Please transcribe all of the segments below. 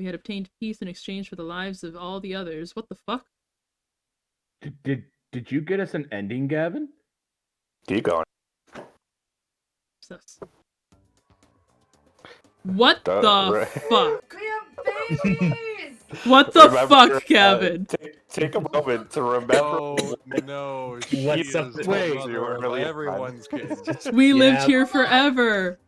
we had obtained peace in exchange for the lives of all the others. What the fuck? Did you get us an ending, Gavin? Keep going. Sus. What the fuck? We have babies! What the fuck, Gavin? Take a moment to remember. Oh no! What's up? Wait, Everyone's kids. We lived here forever.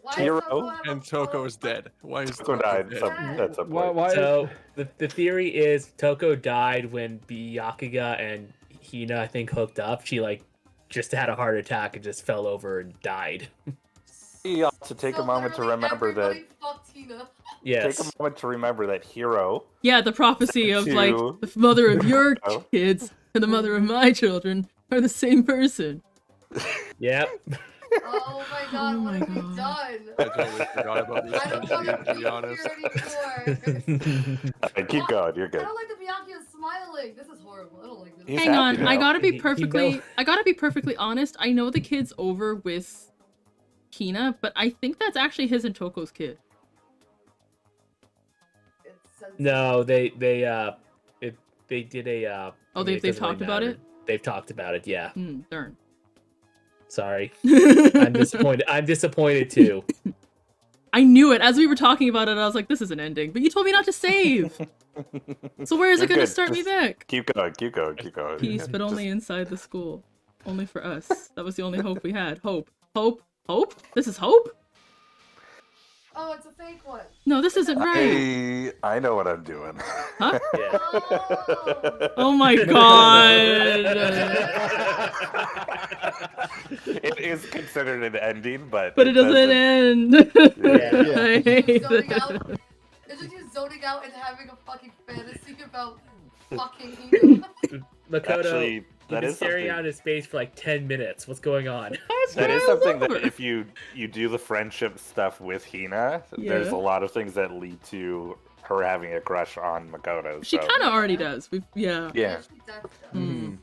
Why Hiro does Toko have a And Toko is phone? dead. Why is Toko died dead? at some point. Why? So the theory is Toko died when Byakuya and Hina, I think, hooked up. She just had a heart attack and just fell over and died. You ought to take a moment to literally remember that. everybody fucked Hina. Yes. Take a moment to remember that Hiro. Yeah, the prophecy of, To- like, the mother of your Oh. kids and the mother of my children are the same person. Yep. Oh my god, Oh what my have we God. done? I totally forgot about this I don't want to to be be honest. here anymore. Alright, keep going. You're I good. don't like the Byakuya smiling. This is horrible. I don't like this. He's Hang happy on, now. I gotta be He perfectly honest. I know the kid's over with Hina, but I think that's actually his and Toko's kid. It's sensitive. No, they did a. Oh, they've talked about it? They've talked about it. Yeah. Darn. Sorry. I'm disappointed. I'm disappointed too. I knew it. As we were talking about it, I was like, this is an ending. But you told me not to save. So where is it You're going to good. start me Just back? Keep going. Keep going. Keep going. Peace, but Just- only inside the school. Only for us. That was the only hope we had. Hope. Hope. Hope? This is hope? Oh, it's a fake one. No, this isn't right. I know what I'm doing. Huh? Yeah. Oh. Oh my god. It is considered an ending, but But it doesn't end. Yeah. I hate Zoning this. out. It's just you zoning out and having a fucking fantasy about fucking Hina. Makoto, Actually, you've that been is staring something. out into space for like 10 minutes. What's going on? That is Karel's something that over. if you do the friendship stuff with Hina, there's Yeah. a lot of things that lead to her having a crush on Makoto. She so- kind of already does. Yeah. Yeah. She definitely does. Hmm.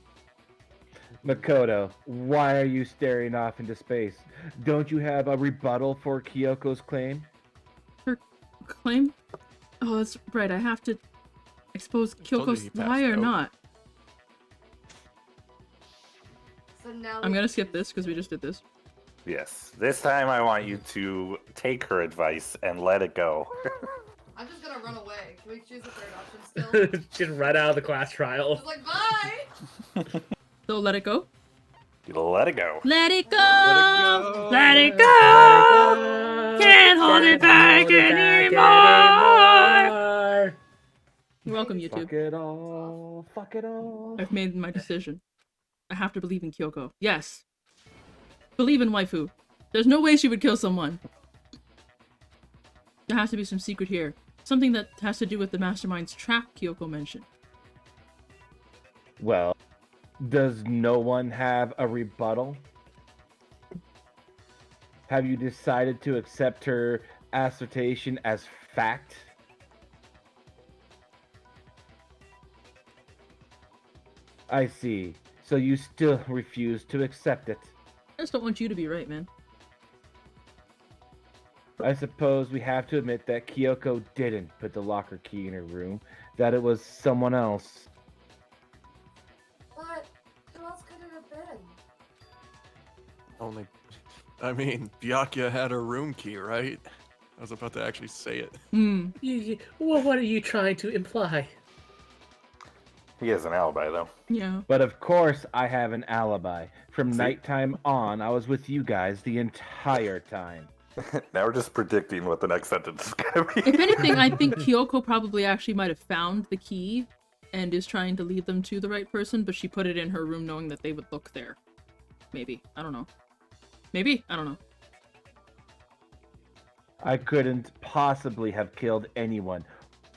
Makoto, why are you staring off into space? Don't you have a rebuttal for Kyoko's claim? Claim? Oh, that's right. I have to expose I told you Kyoko's he passed lie or out. not. So now I'm we gonna choose skip this because we one. just did this. Yes. This time I want you to take her advice and let it go. I'm just gonna run away. Can we choose a third option still? Just right out of the class trial. Just like, bye! So let it go. Let it go. Let it go. go. Let it go. Can't hold it back anymore. You're welcome, YouTube. Fuck it all. Fuck it all. I've made my decision. I have to believe in Kyoko. Yes. Believe in waifu. There's no way she would kill someone. There has to be some secret here. Something that has to do with the mastermind's trap Kyoko mentioned. Well, does no one have a rebuttal? Have you decided to accept her assertion as fact? I see. So you still refuse to accept it. I just don't want you to be right, man. I suppose we have to admit that Kyoko didn't put the locker key in her room, that it was someone else. But who else could it have been? Only, I mean, Byakuya had her room key, right? I was about to actually say it. Hmm. Well, what are you trying to imply? He has an alibi, though. Yeah. But of course I have an alibi. From See? nighttime on, I was with you guys the entire time. Now we're just predicting what the next sentence is gonna be. If anything, I think Kyoko probably actually might have found the key and is trying to lead them to the right person, but she put it in her room knowing that they would look there. Maybe. I don't know. Maybe? I don't know. I couldn't possibly have killed anyone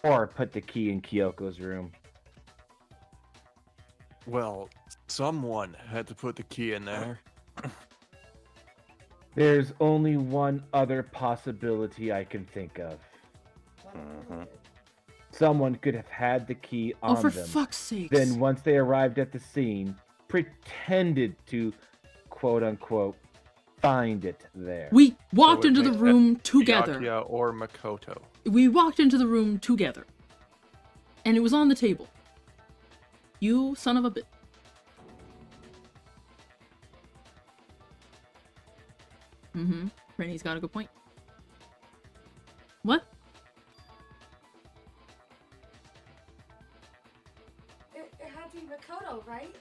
or put the key in Kyoko's room. Well, someone had to put the key in there. There's only one other possibility I can think of. Mhm. Someone could have had the key on Oh, for them. fuck's sakes. Then once they arrived at the scene, pretended to, quote unquote, find it there? We walked So it into the makes room that together. Byakuya or Makoto. We walked into the room together. And it was on the table. You son of a bitch. Mm-hmm. Rennie's got a good point. What? It had to be Makoto, right?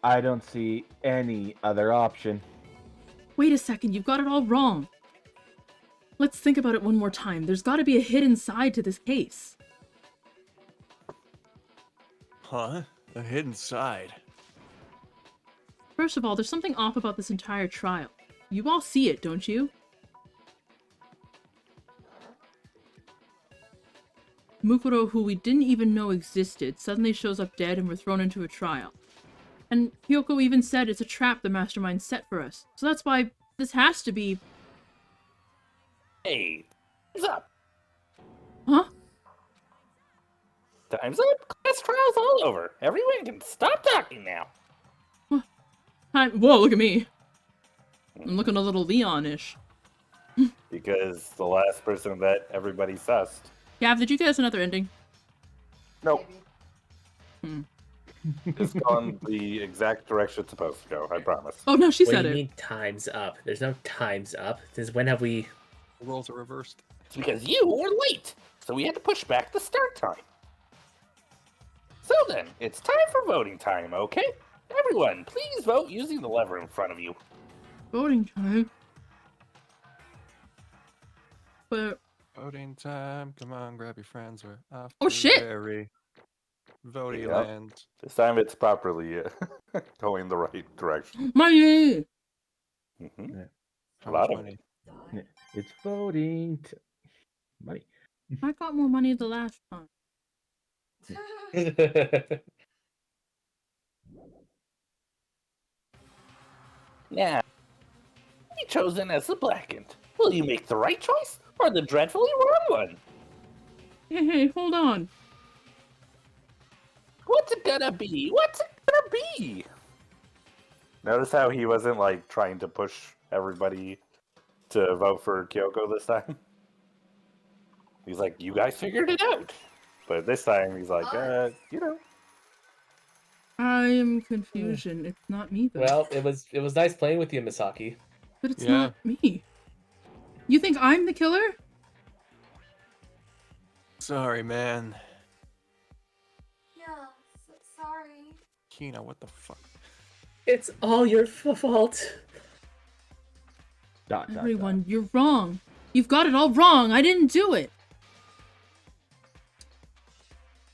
I don't see any other option. Wait a second, you've got it all wrong. Let's think about it one more time. There's gotta be a hidden side to this case. Huh? A hidden side. First of all, there's something off about this entire trial. You all see it, don't you? Makoto, who we didn't even know existed, suddenly shows up dead and we're thrown into a trial. And Kyoko even said it's a trap the mastermind set for us. So that's why this has to be... Hey, time's up. Huh? Time's up. Class trial's all over. Everyone can stop talking now. Whoa, look at me. I'm looking a little Leon-ish. Because the last person that everybody sussed. Gav, did you get us another ending? Nope. Maybe. It's gone the exact direction it's supposed to go, I promise. Oh no, she What said do you it. mean time's up? There's no time's up. Since when have we... The roles are reversed. It's because you were late, so we had to push back the start time. So then, it's time for voting time, okay? Everyone, please vote using the lever in front of you. Voting time. But Voting time. Come on, grab your friends. We're off Oh, to shit! very voting Yep. land. This time it's properly going the right direction. money! Mm-hmm. How A lot much of money? It's voting money. I got more money the last time. Now, be chosen as the blackened. Will you make the right choice or the dreadfully wrong one? Hey, hold on. What's it gonna be? What's it gonna be? Notice how he wasn't like trying to push everybody to vote for Kyoko this time. He's like, "You guys figured it out," but this time he's like, you know. I am confusion. It's not me though. Well, it was nice playing with you, Misaki. But it's Yeah. not me. You think I'm the killer? Sorry, man. Yeah, sorry. Hina, what the fuck? It's all your fault. Dot, Everyone, you're wrong. You've got it all wrong. I didn't do it.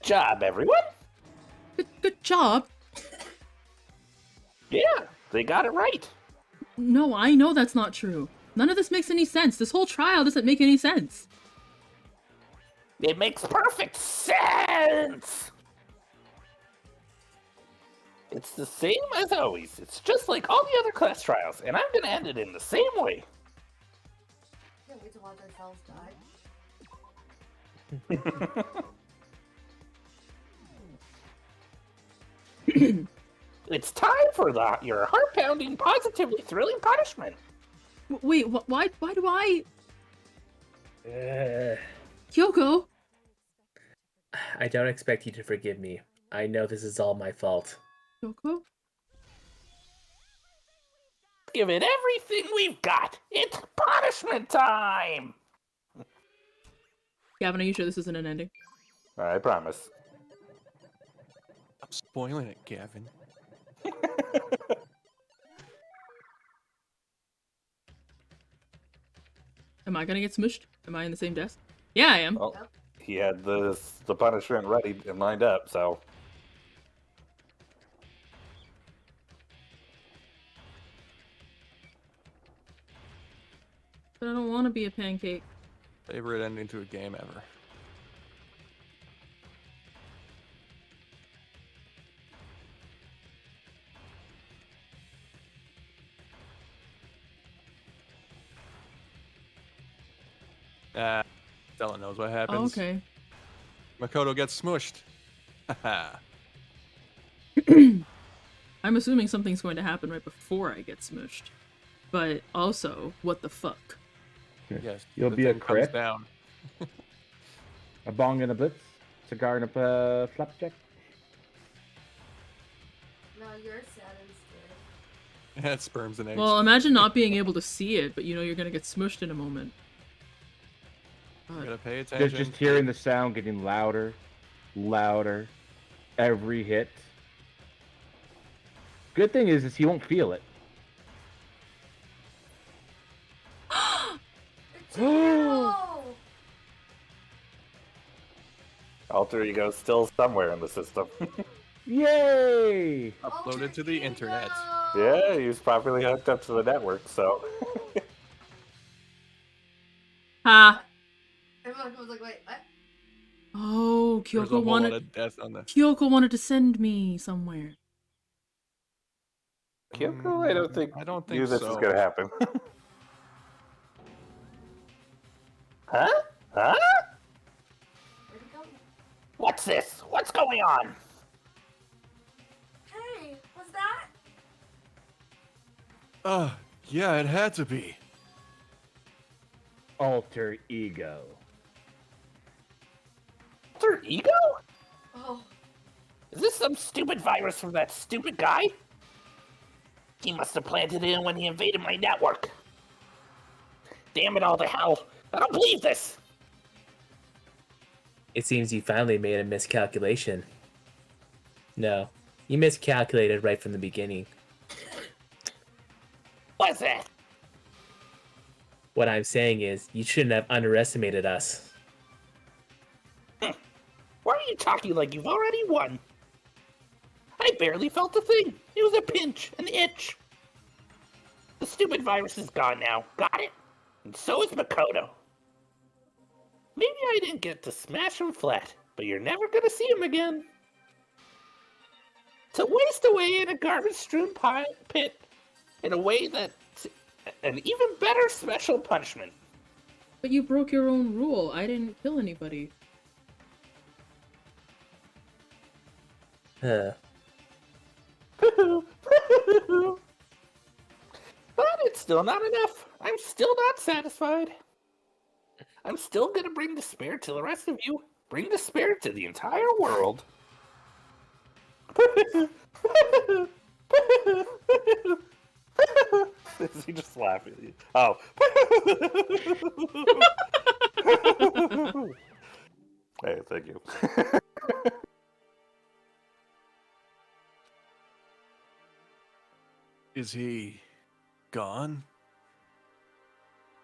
Job, everyone. Good job. Yeah, they got it right. No, I know that's not true. None of this makes any sense. This whole trial doesn't make any sense. It makes perfect sense. It's the same as always. It's just like all the other class trials, and I'm gonna end it in the same way. Can't wait to watch ourselves die. It's time for your heart-pounding, positively thrilling punishment. Wait, why do I... Uh, Kyoko? I don't expect you to forgive me. I know this is all my fault. Kyoko? Give it everything we've got. It's punishment time. Gavin, are you sure this isn't an ending? I promise. I'm spoiling it, Gavin. Am I gonna get smushed? Am I in the same desk? Yeah, I am. Well, he had the punishment ready and lined up, so. But I don't want to be a pancake. Favorite ending to a game ever. Stella knows what Oh, happens. okay. Makoto gets smushed. Haha. I'm assuming something's going to happen right before I get smushed. But also, what the fuck? Yes. You'll the be a thing comes crit? down. A bong and a blitz, cigar and a flapjack. No, you're sad and scared. That's sperms and eggs. Well, imagine not being able to see it, but you know you're gonna get smushed in a moment. You God. gotta pay attention. Just hearing the sound getting louder, louder, every hit. Good thing is he won't feel it. It's Hiro! Alter ego still somewhere in the system. Yay! Uploaded to the internet. Yeah, he's properly hooked up to the network, so. Ha! Everyone was like, wait, what? Oh, There's a Kyoko whole lot wanted of death on the. Kyoko wanted to send me somewhere. Kyoko, I don't think, I don't knew think this so. was gonna happen. Huh? Huh? Where'd he go? What's this? What's going on? Hey, what's that? Yeah, it had to be. Alter ego. Alter ego? Oh, Is this some stupid virus from that stupid guy? He must have planted it in when he invaded my network. Damn it all to hell. I don't believe this. It seems you finally made a miscalculation. No, you miscalculated right from the beginning. What's that? What I'm saying is, you shouldn't have underestimated us. Why are you talking like you've already won? I barely felt a thing. It was a pinch, an itch. The stupid virus is gone now. Got it? And so is Makoto. Maybe I didn't get to smash him flat, but you're never gonna see him again. To waste away in a garbage-strewn pit in a way that's an even better special punishment. But you broke your own rule. I didn't kill anybody. Huh. But it's still not enough. I'm still not satisfied. I'm still gonna bring despair to the rest of you. Bring despair to the entire world. Is he just laughing at you? Oh. Hey, thank you. Is he gone?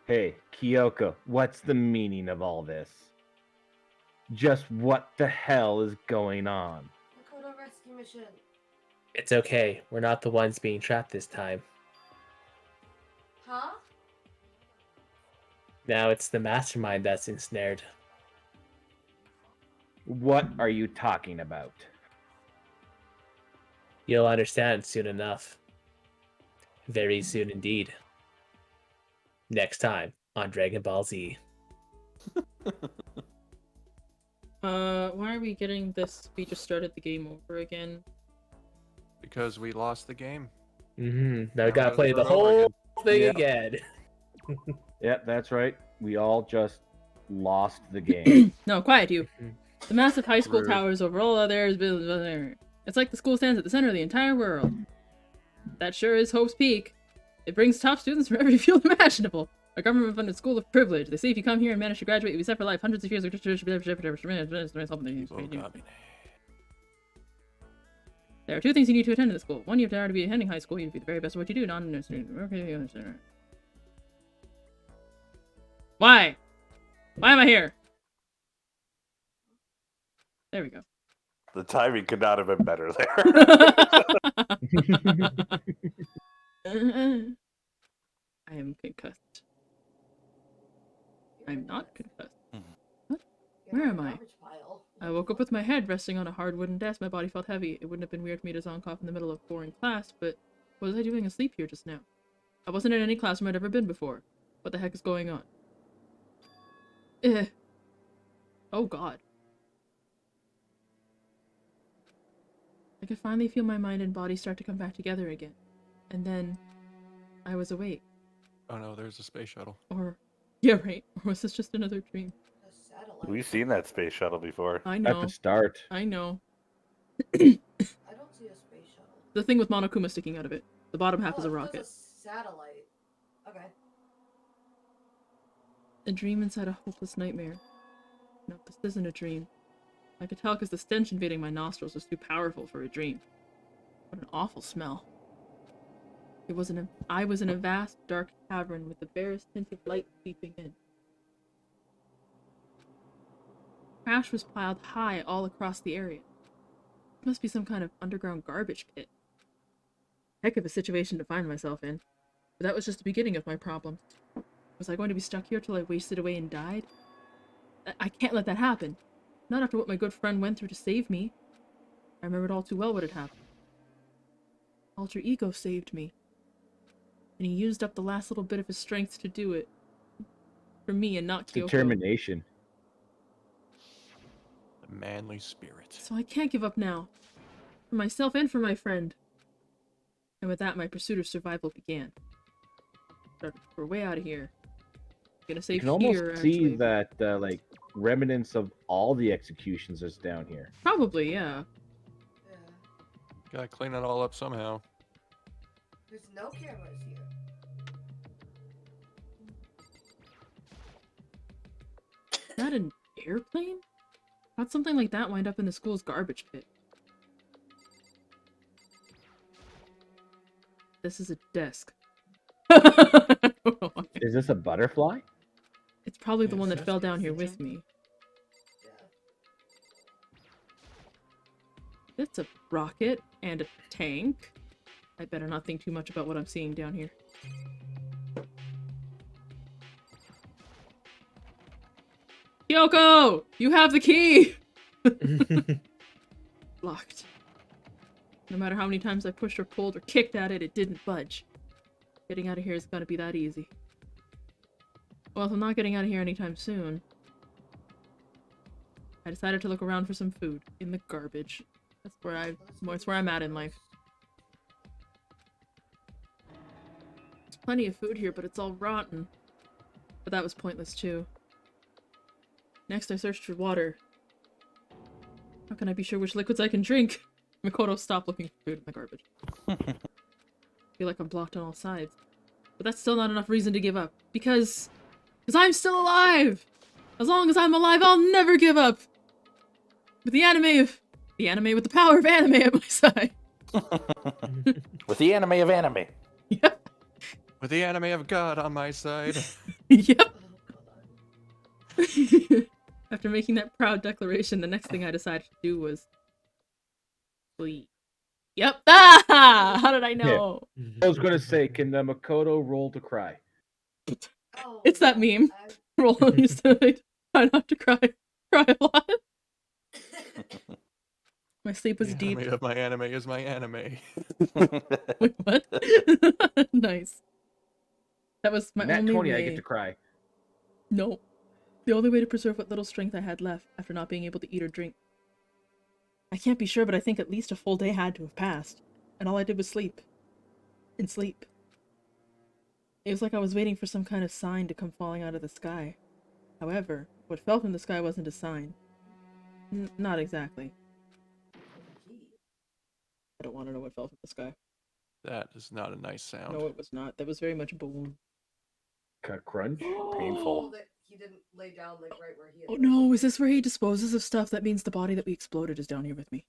Hey, Kyoko, what's the meaning of all this? Just what the hell is going on? Makoto rescue mission. It's okay. We're not the ones being trapped this time. Huh? Now it's the mastermind that's ensnared. What are you talking about? You'll understand soon enough. Very soon indeed. Next time on Dragon Ball Z. Why are we getting this? We just started the game over again. Because we lost the game. Now we gotta let's play start the over whole again. thing Yeah. again. Yep, that's right. We all just lost the game. No, quiet you. The massive high school Rude. towers over all others. It's like the school stands at the center of the entire world. That sure is Hope's Peak. It brings top students from every field imaginable. A government-funded school of privilege. They say if you come here and manage to graduate, you'll be set for life. Hundreds of years of There are two things you need to attend in the school. One, you have to already be attending high school. You have to be the very best at what you do. Why? Why am I here? There we go. The timing could not have been better there. I am concussed. I'm not concussed. What? Where am I? Garbage pile. I woke up with my head resting on a hard wooden desk. My body felt heavy. It wouldn't have been weird for me to zonk off in the middle of boring class, but what was I doing asleep here just now? I wasn't in any classroom I'd ever been before. What the heck is going on? Oh god. I could finally feel my mind and body start to come back together again. And then I was awake. Oh no, there's a space shuttle. Or, yeah, right. Or was this just another dream? A satellite. We've seen that space shuttle before. I At know. the start. I know. I don't see a space shuttle. The thing with Monokuma sticking out of it. The bottom half is a Oh, rocket. there's a satellite. Okay. A dream inside a hopeless nightmare. No, this isn't a dream. I could tell because the stench invading my nostrils was too powerful for a dream. What an awful smell. I was in a vast, dark cavern with the barest hint of light seeping in. Trash was piled high all across the area. It must be some kind of underground garbage pit. Heck of a situation to find myself in. But that was just the beginning of my problem. Was I going to be stuck here till I wasted away and died? I can't let that happen. Not after what my good friend went through to save me. I remembered all too well what had happened. Alter Ego saved me. And he used up the last little bit of his strength to do it. For me and not Kyoko. Determination. The manly spirit. So I can't give up now. For myself and for my friend. And with that, my pursuit of survival began. But we're way out of here. I'm gonna say You can almost here, see actually. that, like, remnants of all the executions is down here. Probably, yeah. Yeah. Gotta clean it all up somehow. There's no cameras here. Is that an airplane? How'd something like that wind up in the school's garbage pit? This is a desk. I don't know why. Is this a butterfly? It's probably the Yes, one that that's fell good down here thinking. with me. Yeah. It's a rocket and a tank. I better not think too much about what I'm seeing down here. Kyoko! You have the key! Locked. No matter how many times I pushed or pulled or kicked at it, it didn't budge. Getting out of here is gonna be that easy. Well, if I'm not getting out of here anytime soon, I decided to look around for some food in the garbage. That's where I'm at in life. There's plenty of food here, but it's all rotten. But that was pointless too. Next, I searched for water. How can I be sure which liquids I can drink? Makoto stopped looking for food in the garbage. I feel like I'm blocked on all sides. But that's still not enough reason to give up. Because I'm still alive! As long as I'm alive, I'll never give up! With the anime with the power of anime at my side. With the anime of anime. Yep. With the anime of God on my side. Yep. Oh, God. After making that proud declaration, the next thing I decided to do was sleep. Yep. Ah! How did I know? I was gonna say, can Makoto roll to cry? Oh, It's that yeah, meme. Roll on your side. Try not to cry. Cry a lot. My sleep was The deep. anime of my anime is my anime. Wait, what? Nice. That was my Nat only 20, way. I get to cry. No. The only way to preserve what little strength I had left after not being able to eat or drink. I can't be sure, but I think at least a full day had to have passed. And all I did was sleep. And sleep. It was like I was waiting for some kind of sign to come falling out of the sky. However, what fell from the sky wasn't a sign. Not exactly. I don't want to know what fell from the sky. That is not a nice sound. No, it was not. That was very much boom. Crunch? Painful. That he didn't lay down like right where he had. Oh no, is this where he disposes of stuff? That means the body that we exploded is down here with me.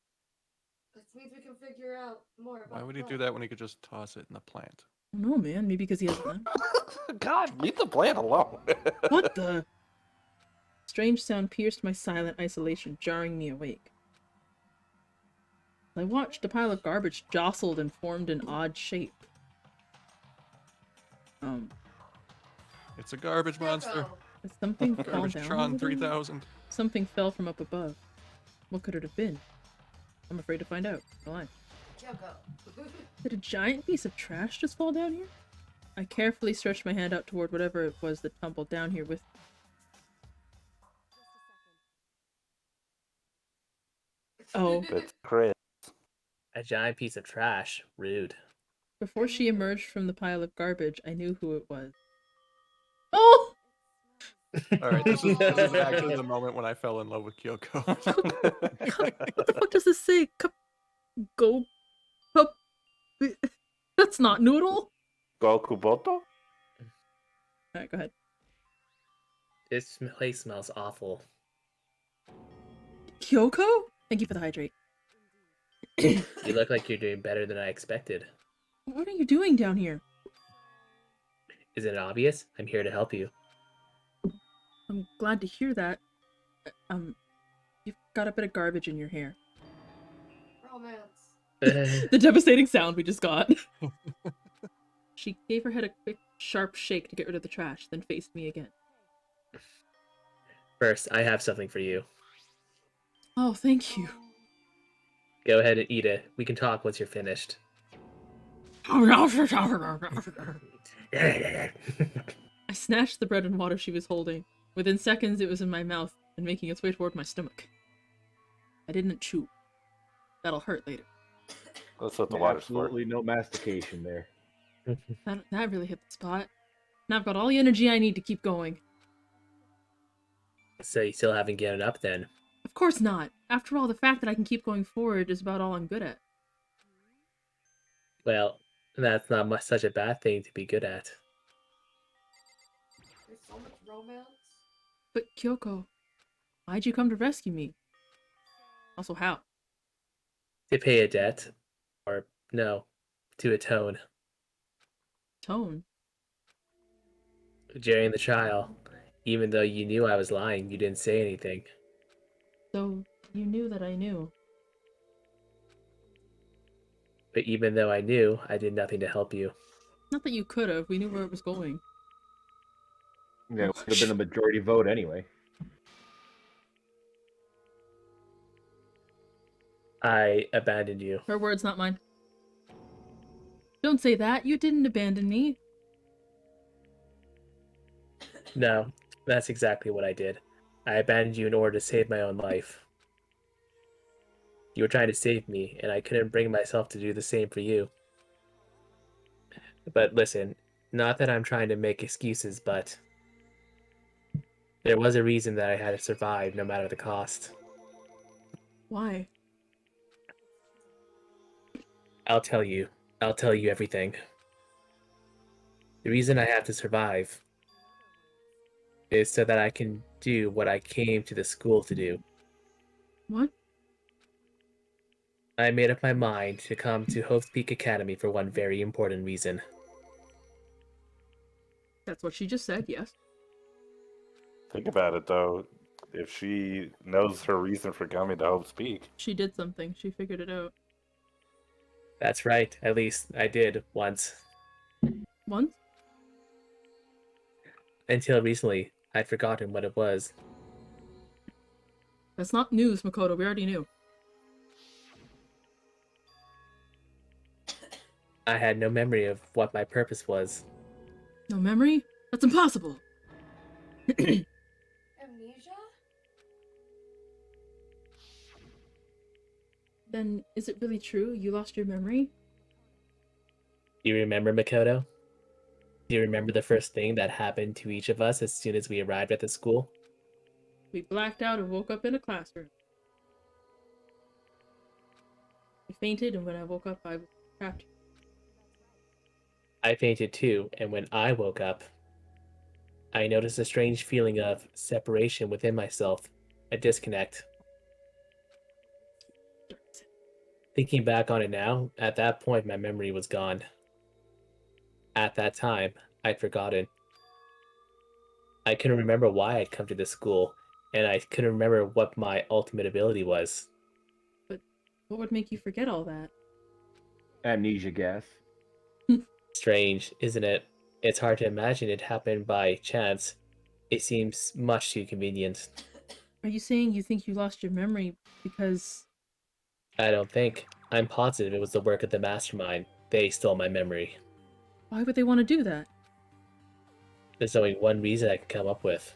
That means we can figure out more about. Why would he do that when he could just toss it in the plant? No, man. Maybe because he has none. God, leave the plant alone. What the? Strange sound pierced my silent isolation, jarring me awake. I watched a pile of garbage jostled and formed an odd shape. It's a garbage monster. Did something fall Garbage down? Tron over there? 3000. Something fell from up above. What could it have been? I'm afraid to find out. Go on. Kyoko. Did a giant piece of trash just fall down here? I carefully stretched my hand out toward whatever it was that tumbled down here with me. Oh, It's Kris. A giant piece of trash. Rude. Before she emerged from the pile of garbage, I knew who it was. Oh! All right, this is actually the moment when I fell in love with Kyoko. What the fuck does this say? Go... Cup... That's not noodle? Gokuboto? Alright, go ahead. This place smells awful. Kyoko? Thank you for the hydrate. You look like you're doing better than I expected. What are you doing down here? Isn't it obvious? I'm here to help you. I'm glad to hear that. You've got a bit of garbage in your hair. Romance. The devastating sound we just got. She gave her head a quick, sharp shake to get rid of the trash, then faced me again. First, I have something for you. Oh, thank you. Go ahead and eat it. We can talk once you're finished. I snatched the bread and water she was holding. Within seconds, it was in my mouth and making its way toward my stomach. I didn't chew. That'll hurt later. That's what the water's for. Absolutely no mastication there. That really hit the spot. Now I've got all the energy I need to keep going. So you still haven't given up then? Of course not. After all, the fact that I can keep going forward is about all I'm good at. Well, that's not such a bad thing to be good at. There's so much romance. But Kyoko, why'd you come to rescue me? Also, how? To pay a debt. Or, no, to atone. Tone? During the trial, even though you knew I was lying, you didn't say anything. So, you knew that I knew. But even though I knew, I did nothing to help you. Not that you could have. We knew where it was going. Yeah, it would have been a majority vote anyway. I abandoned you. Her words, not mine. Don't say that. You didn't abandon me. No, that's exactly what I did. I abandoned you in order to save my own life. You were trying to save me, and I couldn't bring myself to do the same for you. But listen, not that I'm trying to make excuses, but there was a reason that I had to survive no matter the cost. Why? I'll tell you. I'll tell you everything. The reason I have to survive is so that I can do what I came to the school to do. What? I made up my mind to come to Hope's Peak Academy for one very important reason. That's what she just said, yes. Think about it, though. If she knows her reason for coming to Hope's Peak. She did something. She figured it out. That's right, at least I did once. Once? Until recently, I'd forgotten what it was. That's not news, Makoto. We already knew. I had no memory of what my purpose was. No memory? That's impossible! Amnesia? Then, is it really true? You lost your memory? Do you remember, Makoto? Do you remember the first thing that happened to each of us as soon as we arrived at the school? We blacked out and woke up in a classroom. I fainted, and when I woke up, I was trapped. I fainted too, and when I woke up, I noticed a strange feeling of separation within myself, a disconnect. Thinking back on it now, at that point my memory was gone. At that time, I'd forgotten. I couldn't remember why I'd come to this school, and I couldn't remember what my ultimate ability was. But what would make you forget all that? Amnesia gas. Strange, isn't it? It's hard to imagine it happened by chance. It seems much too convenient. Are you saying you think you lost your memory because... I don't think. I'm positive it was the work of the mastermind. They stole my memory. Why would they want to do that? There's only one reason I can come up with.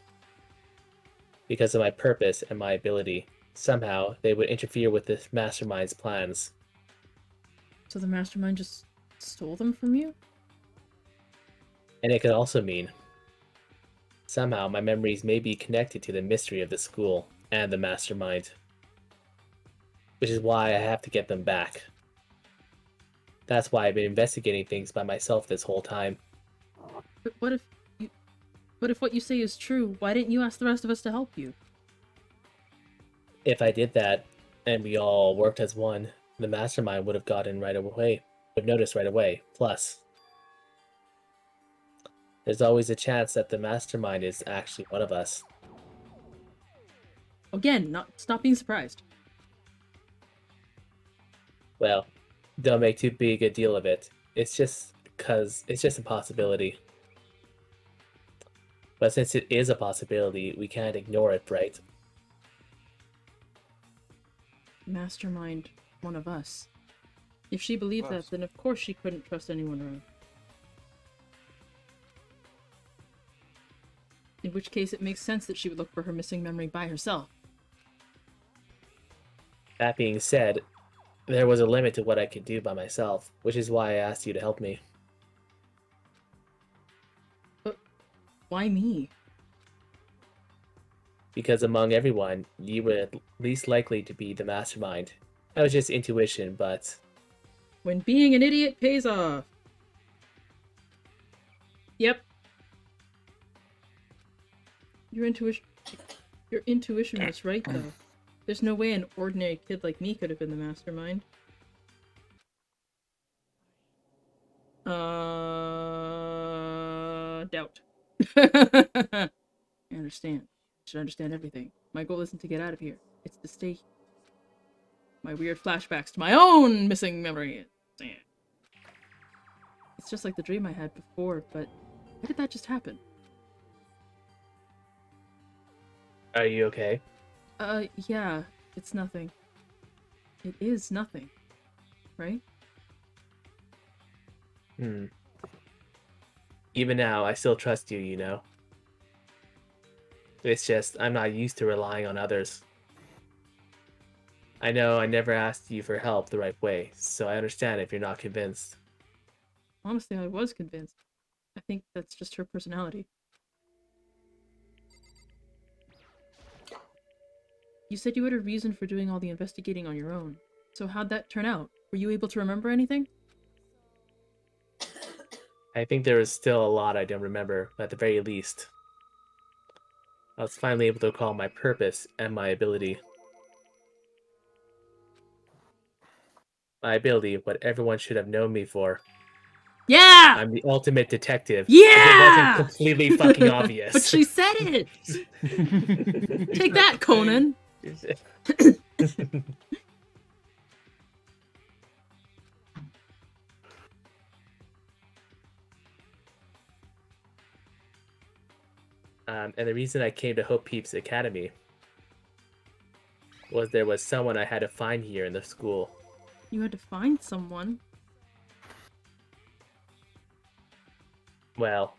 Because of my purpose and my ability. Somehow, they would interfere with the mastermind's plans. So the mastermind just stole them from you? And it could also mean somehow my memories may be connected to the mystery of the school and the mastermind. Which is why I have to get them back. That's why I've been investigating things by myself this whole time. But what if what you say is true? Why didn't you ask the rest of us to help you? If I did that, and we all worked as one, the mastermind would have gotten right away. Would have noticed right away. Plus, there's always a chance that the mastermind is actually one of us. Again, stop being surprised. Well, don't make too big a deal of it. It's just a possibility. But since it is a possibility, we can't ignore it, right? Mastermind, one of us. If she believed that, then of course she couldn't trust anyone around. In which case it makes sense that she would look for her missing memory by herself. That being said, there was a limit to what I could do by myself, which is why I asked you to help me. But why me? Because among everyone, you were least likely to be the mastermind. That was just intuition, but... When being an idiot pays off! Yep. Your intuition was right, though. There's no way an ordinary kid like me could have been the mastermind. Doubt. I understand. I should understand everything. My goal isn't to get out of here. It's to stay here. My weird flashbacks to my own missing memory. It's just like the dream I had before, but why did that just happen? Are you okay? Yeah, it's nothing. It is nothing. Right? Even now, I still trust you, you know? It's just, I'm not used to relying on others. I know I never asked you for help the right way, so I understand if you're not convinced. Honestly, I was convinced. I think that's just her personality. You said you had a reason for doing all the investigating on your own. So how'd that turn out? Were you able to remember anything? I think there is still a lot I don't remember, but at the very least, I was finally able to recall my purpose and my ability. My ability, what everyone should have known me for. Yeah! I'm the ultimate detective. Yeah! If it wasn't completely fucking obvious. But she said it! Take that, Conan! And the reason I came to Hope Peeps Academy was there was someone I had to find here in the school. You had to find someone? Well,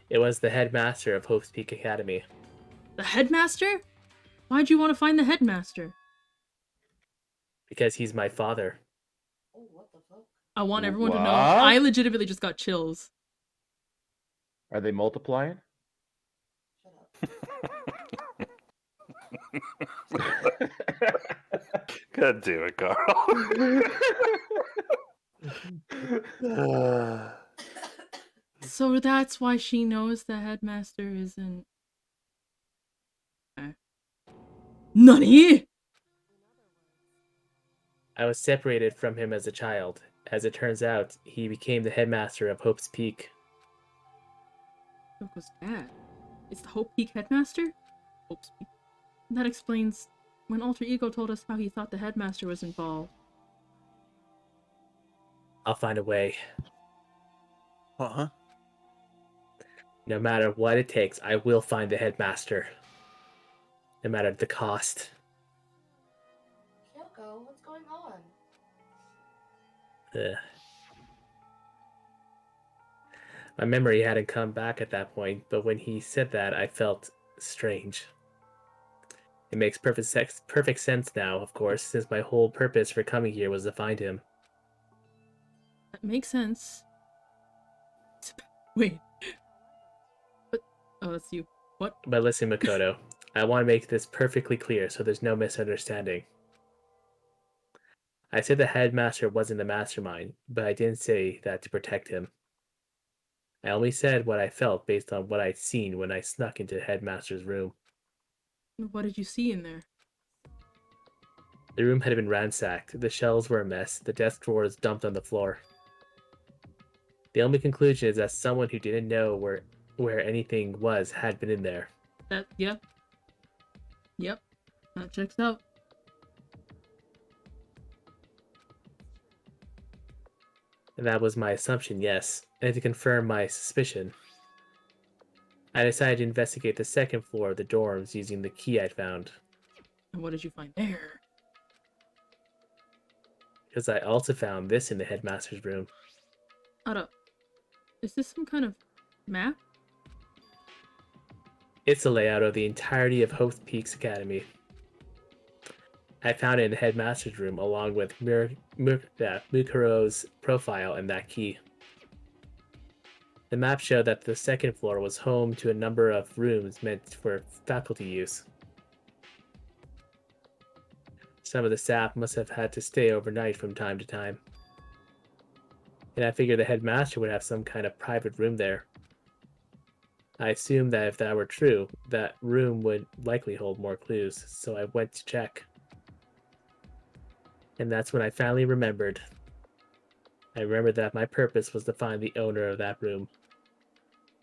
it was the headmaster of Hope's Peak Academy. The headmaster? Why'd you want to find the headmaster? Because he's my father. Oh, what the fuck? I want everyone to know. What? I legitimately just got chills. Are they multiplying? God damn it, Karl. So that's why she knows the headmaster isn't... NANI?! I was separated from him as a child. As it turns out, he became the headmaster of Hope's Peak. Toko's dad. It's the Hope Peak headmaster? Hope's Peak. That explains when Alter Ego told us how he thought the headmaster was involved. I'll find a way. Huh? No matter what it takes, I will find the headmaster. No matter the cost. Kyoko, what's going on? My memory hadn't come back at that point, but when he said that, I felt strange. It makes perfect sense now, of course, since my whole purpose for coming here was to find him. That makes sense. Wait. What? Oh, that's you. What? But listen, Makoto, I want to make this perfectly clear so there's no misunderstanding. I said the headmaster wasn't the mastermind, but I didn't say that to protect him. I only said what I felt based on what I'd seen when I snuck into the headmaster's room. What did you see in there? The room had been ransacked, the shelves were a mess, the desk drawers dumped on the floor. The only conclusion is that someone who didn't know where anything was had been in there. Yep. Yep. That checks out. And that was my assumption, yes. And to confirm my suspicion, I decided to investigate the second floor of the dorms using the key I'd found. And what did you find there? Because I also found this in the headmaster's room. Is this some kind of map? It's a layout of the entirety of Hope Peaks Academy. I found it in the headmaster's room along with Mukuro's profile and that key. The map showed that the second floor was home to a number of rooms meant for faculty use. Some of the staff must have had to stay overnight from time to time. And I figured the headmaster would have some kind of private room there. I assumed that if that were true, that room would likely hold more clues, so I went to check. And that's when I finally remembered. I remembered that my purpose was to find the owner of that room.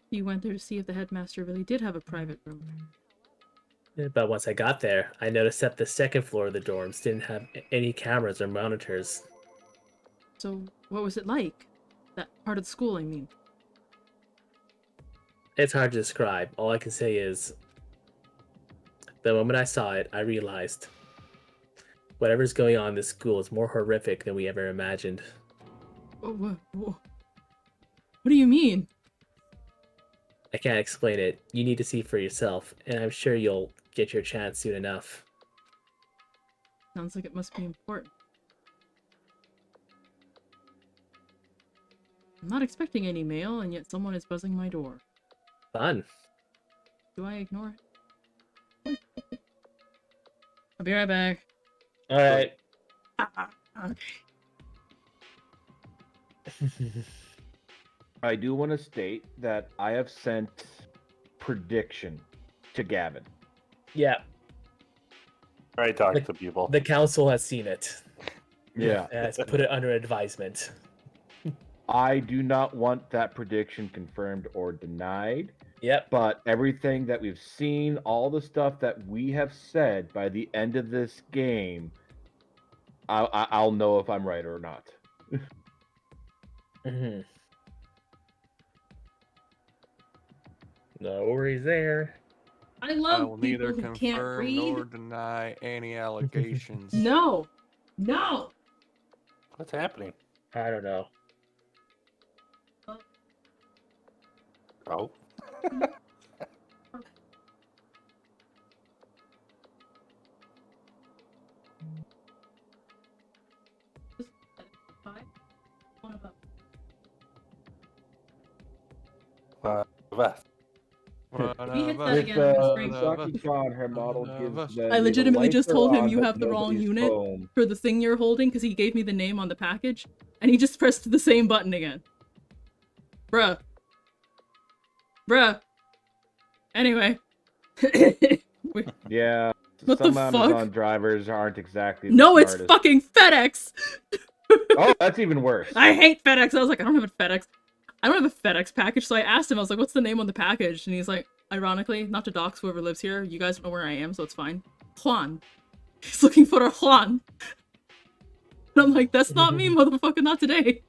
You went there to see if the headmaster really did have a private room. But once I got there, I noticed that the second floor of the dorms didn't have any cameras or monitors. So, what was it like? That part of the school, I mean. It's hard to describe. All I can say is, the moment I saw it, I realized whatever's going on in this school is more horrific than we ever imagined. What do you mean? I can't explain it. You need to see for yourself, and I'm sure you'll get your chance soon enough. Sounds like it must be important. I'm not expecting any mail, and yet someone is buzzing my door. Fun. Do I ignore it? I'll be right back. Alright. Okay. I do want to state that I have sent prediction to Gavin. Yeah, I talk to people. the council has seen it. Yeah. And has put it under advisement. I do not want that prediction confirmed or denied, Yep. but everything that we've seen, all the stuff that we have said by the end of this game, I'll know if I'm right or not. Mm-hmm. No worries there. I I love will people neither who can't confirm read. nor deny any allegations. No! No! What's happening? I don't know. Oh. Just 5? One above. Vest. If he hits that With again, I'm gonna scream. Misaki-chan, her model gives the I legitimately just told him you but have the wrong nobody's unit home. for the thing you're holding because he gave me the name on the package, and he just pressed the same button again. Bruh. Bruh. Anyway. Wait, Yeah, What the some fuck? Amazon drivers aren't exactly the no, it's smartest. fucking FedEx! Oh, that's even worse. I hate FedEx! I was like, I don't have a FedEx. I don't have a FedEx package, so I asked him, I was like, what's the name on the package? And he's like, ironically, not to dox whoever lives here, you guys know where I am, so it's fine. Juan. He's looking for a Juan. And I'm like, that's not me, motherfucker, not today.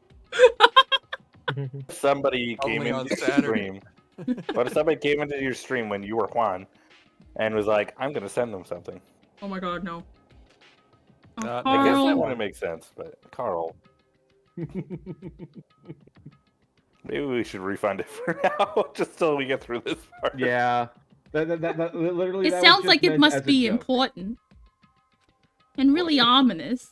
Somebody came Only on into your Saturday. stream. What if somebody came into your stream when you were Juan and was like, I'm going to send them something? Oh my god, no. Oh, Not- I guess that Carl. wouldn't make sense, but Carl. Maybe we should refund it for now, just till we get through this part. Yeah. That literally. It that was sounds just like it meant must as a be joke. important. And really ominous.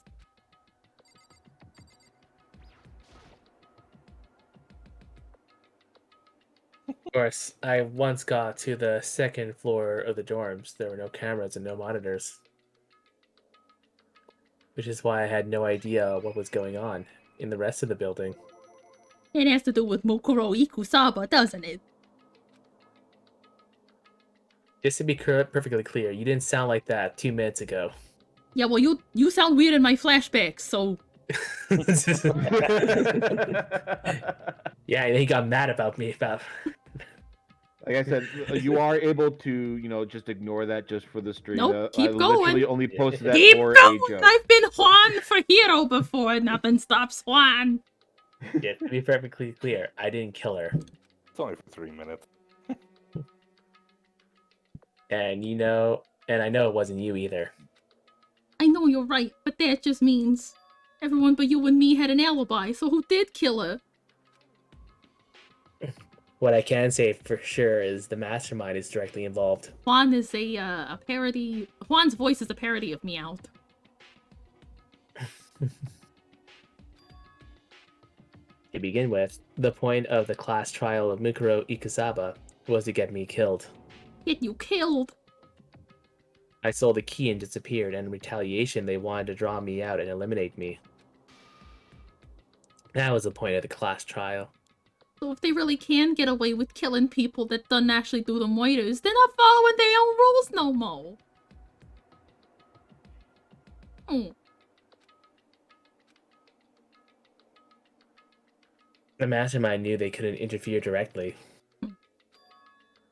course, I once got to the second floor of the dorms. There were no cameras and no monitors. Which is why I had no idea what was going on in the rest of the building. It has to do with Mukuro Ikusaba, doesn't it? Just to be perfectly clear, you didn't sound like that 2 minutes ago. Yeah, well, you sound weird in my flashbacks, so... Yeah, and he got mad about me about... Like I said, you are able to, just ignore that just for the stream. Nope, I keep literally going. only posted that Keep for going! a joke. I've been Juan for Hiro before. Nothing stops Juan. Yeah, to be perfectly clear, I didn't kill her. It's only for 3 minutes. And I know it wasn't you either. I know you're right, but that just means everyone but you and me had an alibi, so who did kill her? What I can say for sure is the mastermind is directly involved. Juan is a parody... Juan's voice is a parody of Meowth. To begin with, the point of the class trial of Mukuro Ikusaba was to get me killed. Get you killed! I stole the key and disappeared, and in retaliation they wanted to draw me out and eliminate me. That was the point of the class trial. So if they really can get away with killing people that doesn't actually do the murders, they're not following their own rules no more. Oh. The mastermind knew they couldn't interfere directly.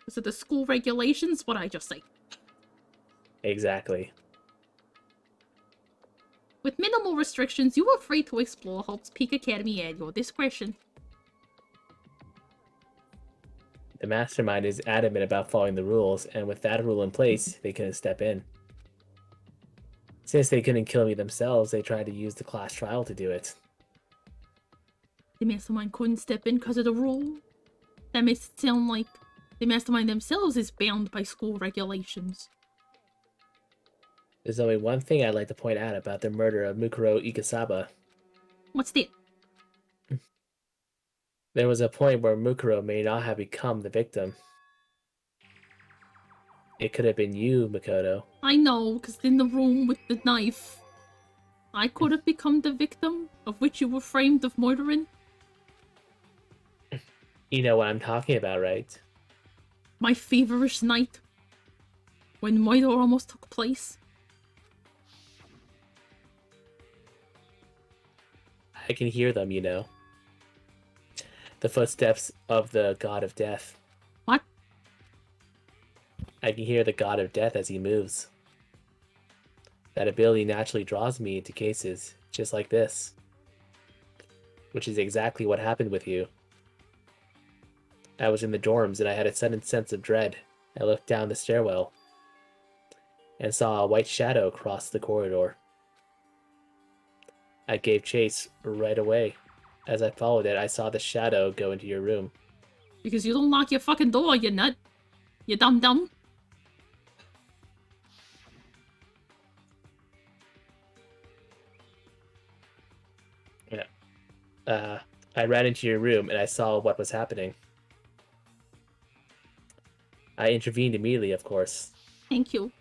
Is it the school regulations? What I just say? Exactly. With minimal restrictions, you are free to explore Hope's Peak Academy at your discretion. The mastermind is adamant about following the rules, and with that rule in place, they couldn't step in. Since they couldn't kill me themselves, they tried to use the class trial to do it. The mastermind couldn't step in because of the rule? That makes it sound like the mastermind themselves is bound by school regulations. There's only one thing I'd like to point out about the murder of Mukuro Ikusaba. What's that? There was a point where Mukuro may not have become the victim. It could have been you, Makoto. I know, because in the room with the knife, I could have become the victim of which you were framed of murdering. You know what I'm talking about, right? My feverish night, when murder almost took place. I can hear them, you know. The footsteps of the god of death. What? I can hear the god of death as he moves. That ability naturally draws me into cases just like this. Which is exactly what happened with you. I was in the dorms and I had a sudden sense of dread. I looked down the stairwell and saw a white shadow cross the corridor. I gave chase right away. As I followed it, I saw the shadow go into your room. Because you don't lock your fucking door, you nut. You dumb. Yeah. I ran into your room and I saw what was happening. I intervened immediately, of course. Thank you.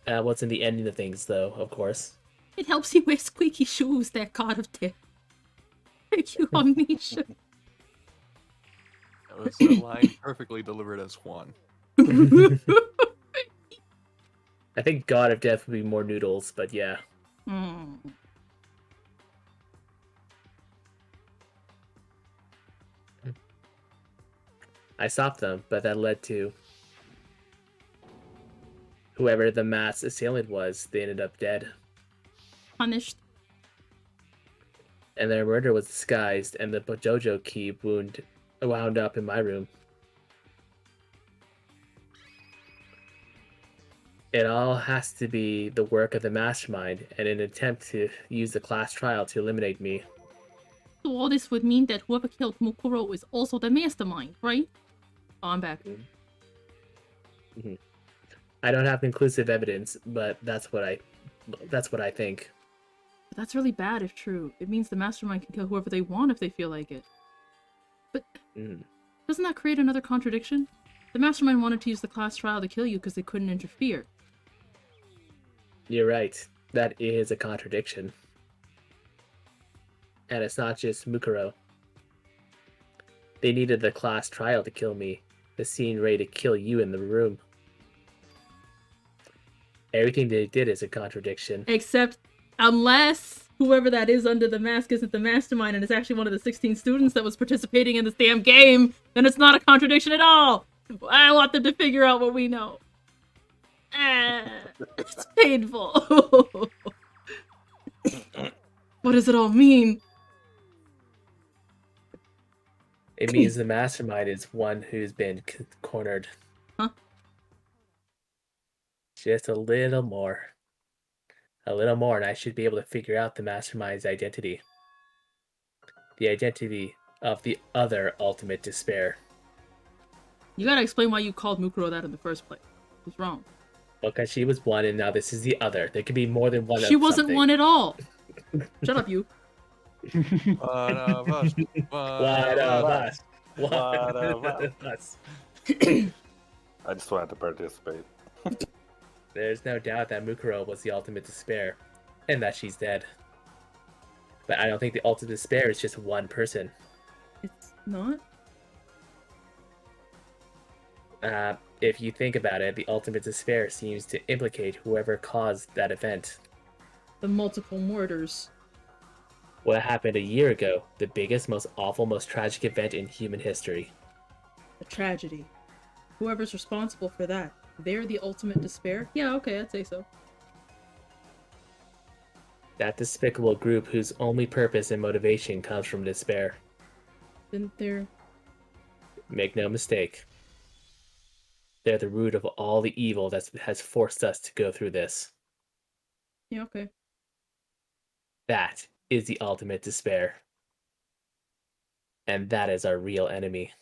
What's in the ending of things, though, of course. It helps you wear squeaky shoes, that god of death. Thank you, Amnesia. That was a line perfectly delivered as Juan. I think God of Death would be more noodles, but yeah. I stopped them, but that led to whoever the mass assailant was, they ended up dead. Punished. And their murder was disguised, and the Jojo key wound up in my room. It all has to be the work of the mastermind and an attempt to use the class trial to eliminate me. So all this would mean that whoever killed Mukuro is also the mastermind, right? Oh, I'm back. Mm-hmm. I don't have conclusive evidence, but that's what I think. But that's really bad if true. It means the mastermind can kill whoever they want if they feel like it. Doesn't that create another contradiction? The mastermind wanted to use the class trial to kill you because they couldn't interfere. You're right. That is a contradiction. And it's not just Mukuro. They needed the class trial to kill me. The scene ready to kill you in the room. Everything they did is a contradiction. Except, unless whoever that is under the mask isn't the mastermind and is actually one of the 16 students that was participating in this damn game, then it's not a contradiction at all! I want them to figure out what we know. It's painful. What does it all mean? It means the mastermind is one who's been cornered. Huh? Just a little more. A little more, and I should be able to figure out the mastermind's identity. The identity of the other ultimate despair. You gotta explain why you called Mukuro that in the first place. What's wrong? Because she was one, and now this is the other. There could be more than one. She of wasn't something. one at all. Shut up, you. One of us. One of us. One of of us. I just wanted to participate. There's no doubt that Mukuro was the ultimate despair, and that she's dead. But I don't think the ultimate despair is just one person. It's not? If you think about it, the ultimate despair seems to implicate whoever caused that event. The multiple murders. What happened a year ago, the biggest, most awful, most tragic event in human history. A tragedy. Whoever's responsible for that, they're the ultimate despair? Yeah, okay, I'd say so. That despicable group whose only purpose and motivation comes from despair. Then they're... Make no mistake. They're the root of all the evil that has forced us to go through this. Yeah, okay. That is the ultimate despair. And that is our real enemy.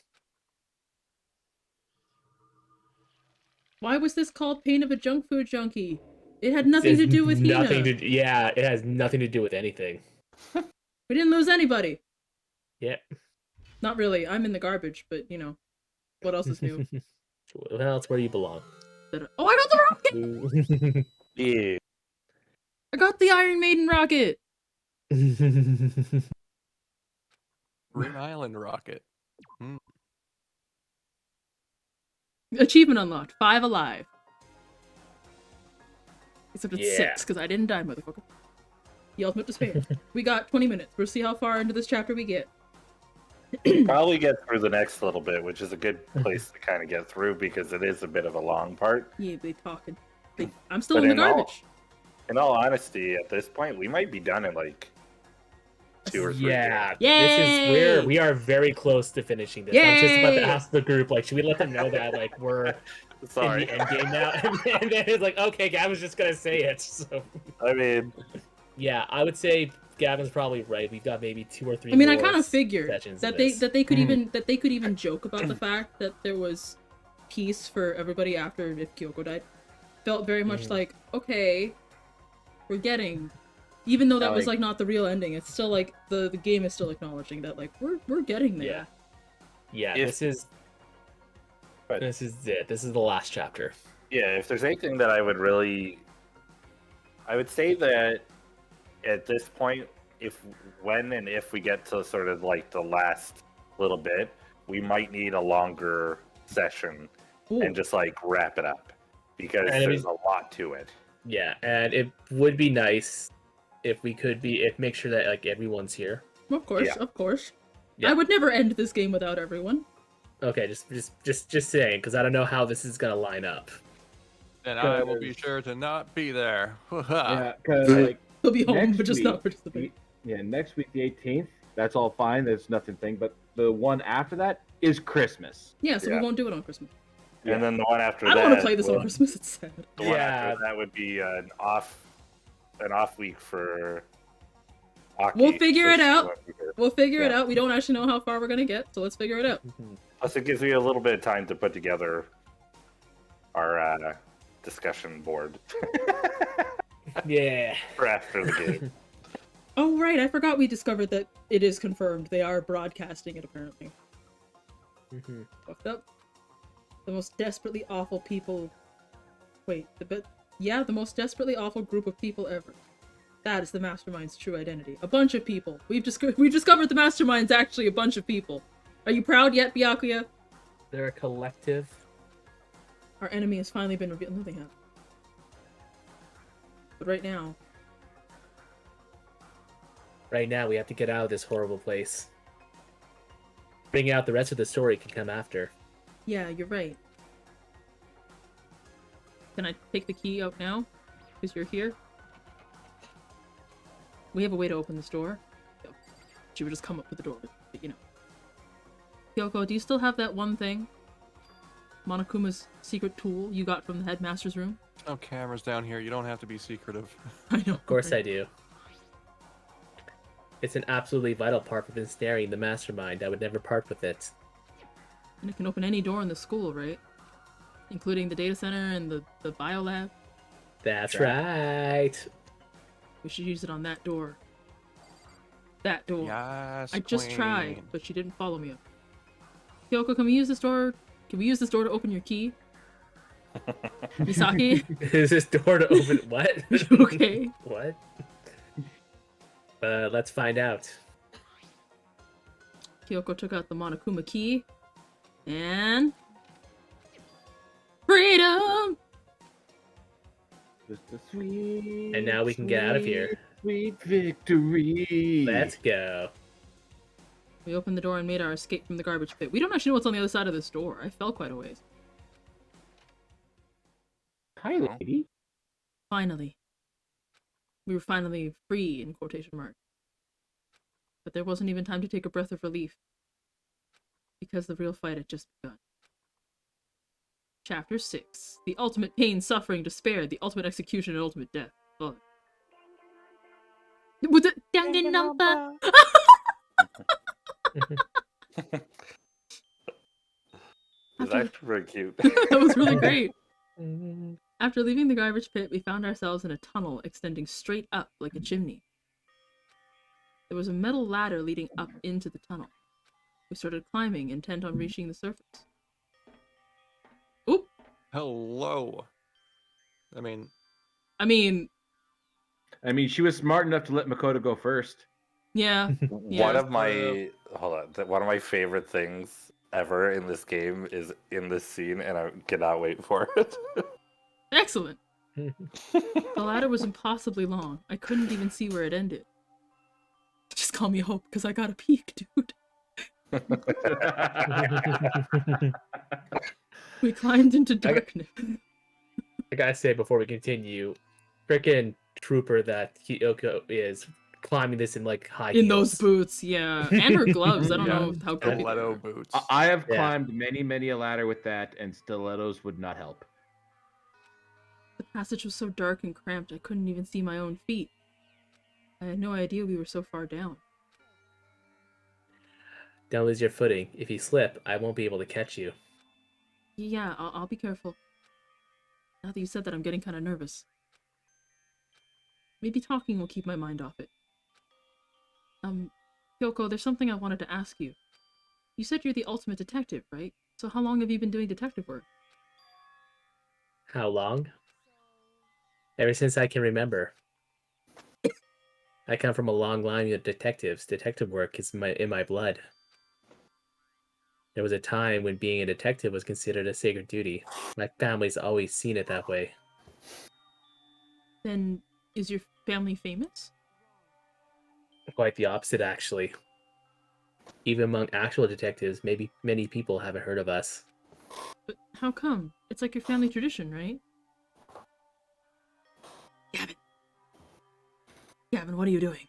Why was this called Pain of a Junk Food Junkie? It had nothing to do with Hina. Yeah, it has nothing to do with anything. We didn't lose anybody. Yep. Not really. I'm in the garbage, but you know. What else is new? Well, it's where you belong. Oh, I got the rocket! Yeah. I got the Iron Maiden rocket! Green Island rocket. Achievement unlocked. 5 alive. Except it's Yeah. 6, because I didn't die, motherfucker. The ultimate despair. We got 20 minutes. We'll see how far into this chapter we get. Probably get through the next little bit, which is a good place to kind of get through because it is a bit of a long part. Yeah, they talking. I'm still But in the in all- garbage. In all honesty, at this point, we might be done in like 2 or 3 Yeah, days. Yay! we are very close to finishing this. I was just about to ask the group, like, should we let them know that, like, we're Sorry. in the end game now? And then it's like, okay, Gavin's just gonna say it. So I mean, yeah, I would say Gavin's probably right. We've got maybe 2 or 3. I mean, I more kind of figured sessions that of they this. could even joke about the fact that there was peace for everybody after if Kyoko died. Felt very much like, okay, we're getting, even though that was like not the real ending. It's still like the game is still acknowledging that like we're getting there. Yeah, If- this is it. This is the last chapter. yeah, if there's anything that I would say that at this point, when and if we get to sort of like the last little bit, we might need a longer session Ooh. and just like wrap it up because And there's a lot to it. Yeah, and it would be nice if we could make sure that like everyone's here. Of course, Yeah. of course. Yeah. I would never end this game without everyone. Okay, just saying, because I don't know how this is gonna line up. And I will be sure to not be there. Yeah, because like He'll be home, next but just week, not participate. next week the 18th. That's all fine. There's nothing thing. But the one after that is Christmas. Yeah, so Yeah. we won't do it on Christmas. Yeah. And then the one after I don't that, want to play this on will- Christmas. It's sad. The one Yeah. after that would be an off week for Aki. We'll figure so it she out. won't be here. We'll figure it Yeah. out. We don't actually know how far we're gonna get, so let's figure it out. Plus, it gives me a little bit of time to put together our discussion board Yeah. for after the game. Oh right, I forgot we discovered that it is confirmed. They are broadcasting it apparently. Fucked up. The most desperately awful people. Wait, the most desperately awful group of people ever. That is the mastermind's true identity. A bunch of people. We've discovered the mastermind's actually a bunch of people. Are you proud yet, Byakuya? They're a collective. Our enemy has finally been revealed. Nothing happened. But right now, We have to get out of this horrible place. Bringing out the rest of the story can come after. yeah, you're right. Can I take the key out now? Because you're here? We have a way to open this door. So, she would just come up to the door, but you know. Kyoko, do you still have that one thing? Monokuma's secret tool you got from the headmaster's room? No cameras down here. You don't have to be secretive. I know. Of course I do. It's an absolutely vital part of ensnaring the mastermind. I would never part with it. And it can open any door in the school, right? Including the data center and the biolab. That's right. We should use it on that door. That door. Yes, I just queen. tried, but she didn't follow me up. Kyoko, can we use this door? Can we use this door to open your key? Misaki? Is this door to open? What? You okay? What? Let's find out. Kyoko took out the Monokuma key. And... freedom! Just a sweet, And now we can get out of here. Sweet victory. Let's go. We opened the door and made our escape from the garbage pit. We don't actually know what's on the other side of this door. I fell quite a ways. Hi, lady. Finally. We were finally free, in quotation marks. But there wasn't even time to take a breath of relief. Because the real fight had just begun. Chapter 6. The ultimate pain, suffering, despair, the ultimate execution, and ultimate death. Blood. With the Danganronpa! It's actually pretty cute. That was really great. After leaving the garbage pit, we found ourselves in a tunnel extending straight up like a chimney. There was a metal ladder leading up into the tunnel. We started climbing, intent on reaching the surface. Oop! Hello. I mean, She was smart enough to let Makoto go first. yeah. Yeah. One of my one of my favorite things ever in this game is in this scene, and I cannot wait for it. Excellent! The ladder was impossibly long. I couldn't even see where it ended. Just call me Hope, because I got a peek, dude. We climbed into darkness. I gotta say before we continue, frickin' trooper that Kyoko is climbing this in like high heels. In those boots, yeah. And her gloves. I don't know how good they stiletto are. boots. I have Yeah. climbed many a ladder with that, and stilettos would not help. The passage was so dark and cramped I couldn't even see my own feet. I had no idea we were so far down. Don't lose your footing. If you slip, I won't be able to catch you. Yeah, I'll be careful. Now that you said that, I'm getting kind of nervous. Maybe talking will keep my mind off it. Kyoko, there's something I wanted to ask you. You said you're the ultimate detective, right? So how long have you been doing detective work? How long? Ever since I can remember. I come from a long line of detectives. Detective work is in my blood. There was a time when being a detective was considered a sacred duty. My family's always seen it that way. Then, is your family famous? Quite the opposite, actually. Even among actual detectives, maybe many people haven't heard of us. But how come? It's like your family tradition, right? Gavin, what are you doing?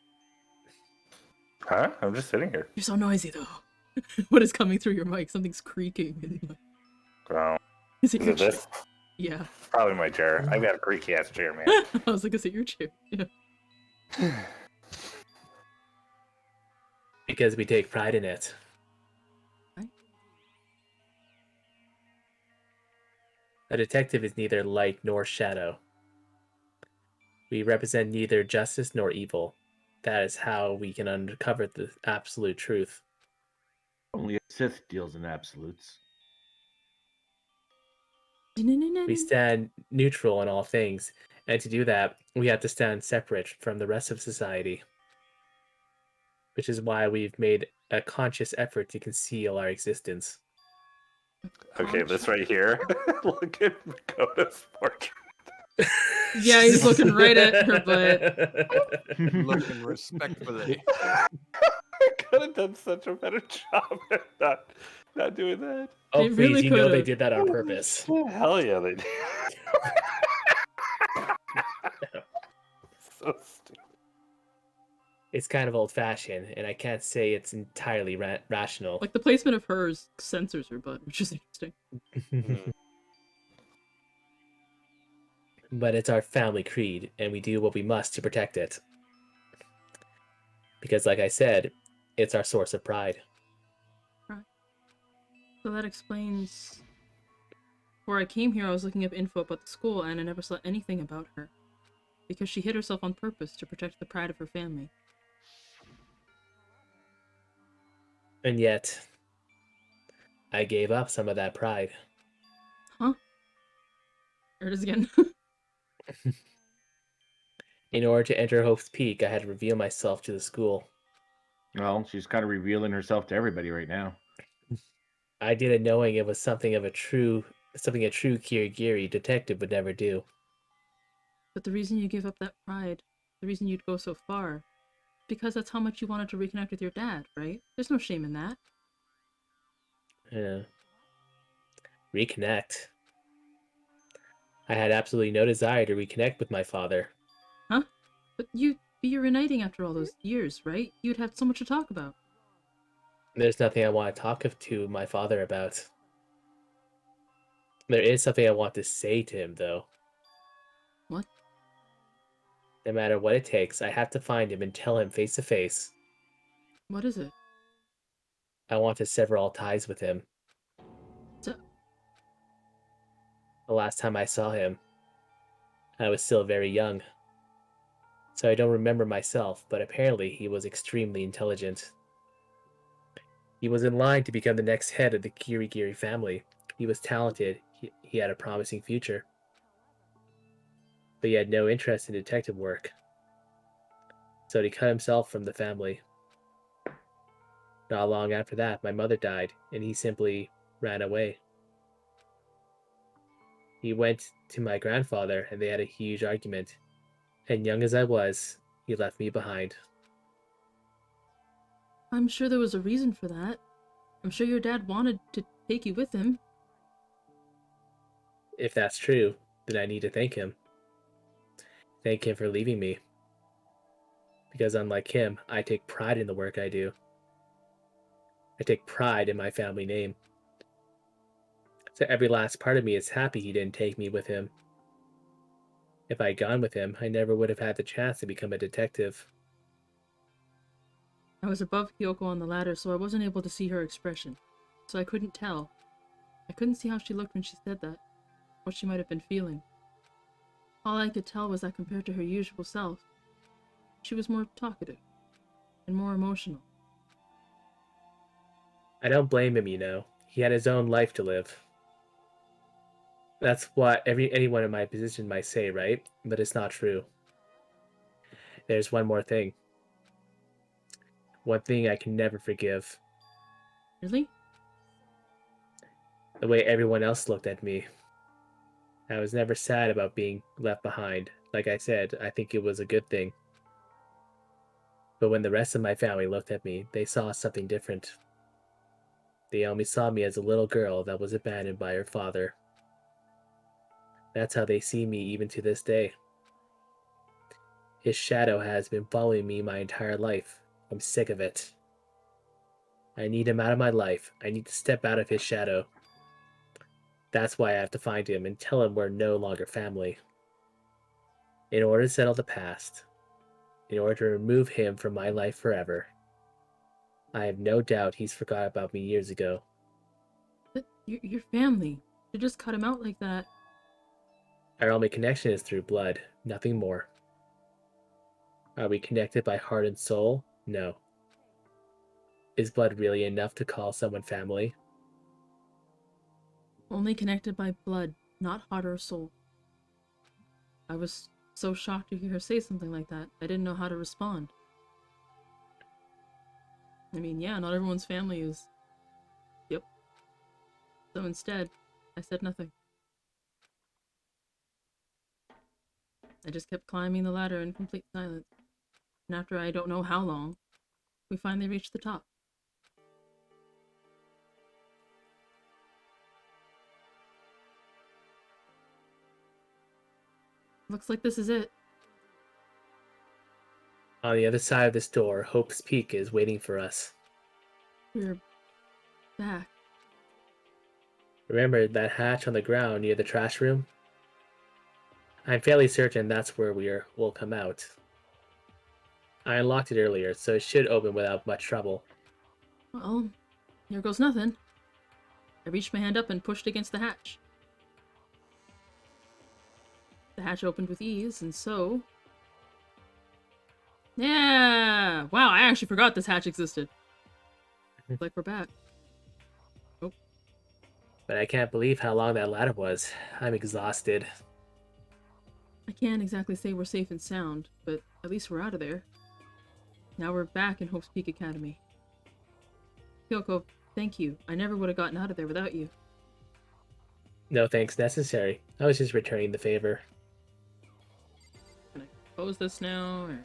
Huh? I'm just sitting here. You're so noisy, though. What is coming through your mic? Something's creaking. Oh, Is it is your it chair? this? Yeah. Probably my chair. I've got a creaky ass chair, man. I was like, is it your chair? Yeah. Because we take pride in it. Right. A detective is neither light nor shadow. We represent neither justice nor evil. That is how we can uncover the absolute truth. Only a Sith deals in absolutes. We stand neutral in all things, and to do that, we have to stand separate from the rest of society. Which is why we've made a conscious effort to conceal our existence. Okay, this right here. Look at Makoto's portrait. Yeah, he's looking right at her butt. Looking respectfully. I could have done such a better job at not doing that. Oh, They please, really you know they could've. did that on purpose. Hell yeah, they did. So stupid. It's kind of old-fashioned, and I can't say it's entirely rational. Like, the placement of hers censors her butt, which is interesting. But it's our family creed, and we do what we must to protect it. Because, like I said, it's our source of pride. So that explains... Before I came here, I was looking up info about the school, and I never saw anything about her. Because she hid herself on purpose to protect the pride of her family. And yet, I gave up some of that pride. Huh? There it is again. In order to enter Hope's Peak, I had to reveal myself to the school. Well, she's kind of revealing herself to everybody right now. I did it knowing it was something a true Kirigiri detective would never do. But the reason you give up that pride, the reason you'd go so far, because that's how much you wanted to reconnect with your dad, right? There's no shame in that. Yeah. Reconnect. I had absolutely no desire to reconnect with my father. Huh? But you'd be reuniting after all those years, right? You'd have so much to talk about. There's nothing I want to talk to my father about. There is something I want to say to him, though. What? No matter what it takes, I have to find him and tell him face to face. What is it? I want to sever all ties with him. So, The last time I saw him, I was still very young. So I don't remember myself, but apparently he was extremely intelligent. He was in line to become the next head of the Kirigiri family. He was talented, he had a promising future. But he had no interest in detective work. So he cut himself from the family. Not long after that, my mother died, and he simply ran away. He went to my grandfather, and they had a huge argument. And young as I was, he left me behind. I'm sure there was a reason for that. I'm sure your dad wanted to take you with him. If that's true, then I need to thank him. Thank him for leaving me. Because unlike him, I take pride in the work I do. I take pride in my family name. So every last part of me is happy he didn't take me with him. If I had gone with him, I never would have had the chance to become a detective. I was above Kyoko on the ladder, so I wasn't able to see her expression. So I couldn't tell. I couldn't see how she looked when she said that. What she might have been feeling. All I could tell was that compared to her usual self, she was more talkative and more emotional. I don't blame him, you know. He had his own life to live. That's what anyone in my position might say, right? But it's not true. There's one more thing. One thing I can never forgive. Really? The way everyone else looked at me. I was never sad about being left behind. Like I said, I think it was a good thing. But when the rest of my family looked at me, they saw something different. They only saw me as a little girl that was abandoned by her father. That's how they see me even to this day. His shadow has been following me my entire life. I'm sick of it. I need him out of my life. I need to step out of his shadow. That's why I have to find him and tell him we're no longer family. In order to settle the past, in order to remove him from my life forever, I have no doubt he's forgot about me years ago. But your family. To just cut him out like that. Our only connection is through blood, nothing more. Are we connected by heart and soul? No. Is blood really enough to call someone family? Only connected by blood, not heart or soul. I was so shocked to hear her say something like that. I didn't know how to respond. I mean, yeah, not everyone's family is... Yep. So instead, I said nothing. I just kept climbing the ladder in complete silence. And after I don't know how long, we finally reached the top. Looks like this is it. On the other side of this door, Hope's Peak is waiting for us. We're back. Remember that hatch on the ground near the trash room? I'm fairly certain that's where we'll come out. I unlocked it earlier, so it should open without much trouble. Well, here goes nothing. I reached my hand up and pushed against the hatch. The hatch opened with ease, and so... Yeah! Wow, I actually forgot this hatch existed. Looks like we're back. Oh. But I can't believe how long that ladder was. I'm exhausted. I can't exactly say we're safe and sound, but at least we're out of there. Now we're back in Hope's Peak Academy. Kyoko, thank you. I never would have gotten out of there without you. No thanks necessary. I was just returning the favor. Can I close this now, or...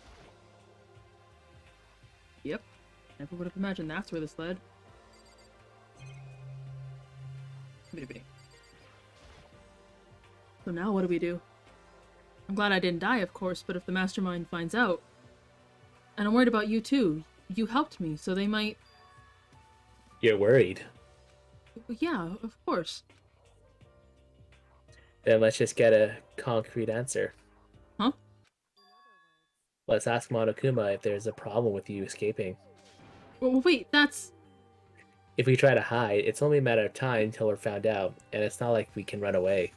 Yep. Never would have imagined that's where this led. Maybe. So now what do we do? I'm glad I didn't die, of course, but if the mastermind finds out... And I'm worried about you too. You helped me, so they might... You're worried? Yeah, of course. Then let's just get a concrete answer. Huh? Let's ask Monokuma if there's a problem with you escaping. Well, wait, that's... If we try to hide, it's only a matter of time until we're found out, and it's not like we can run away.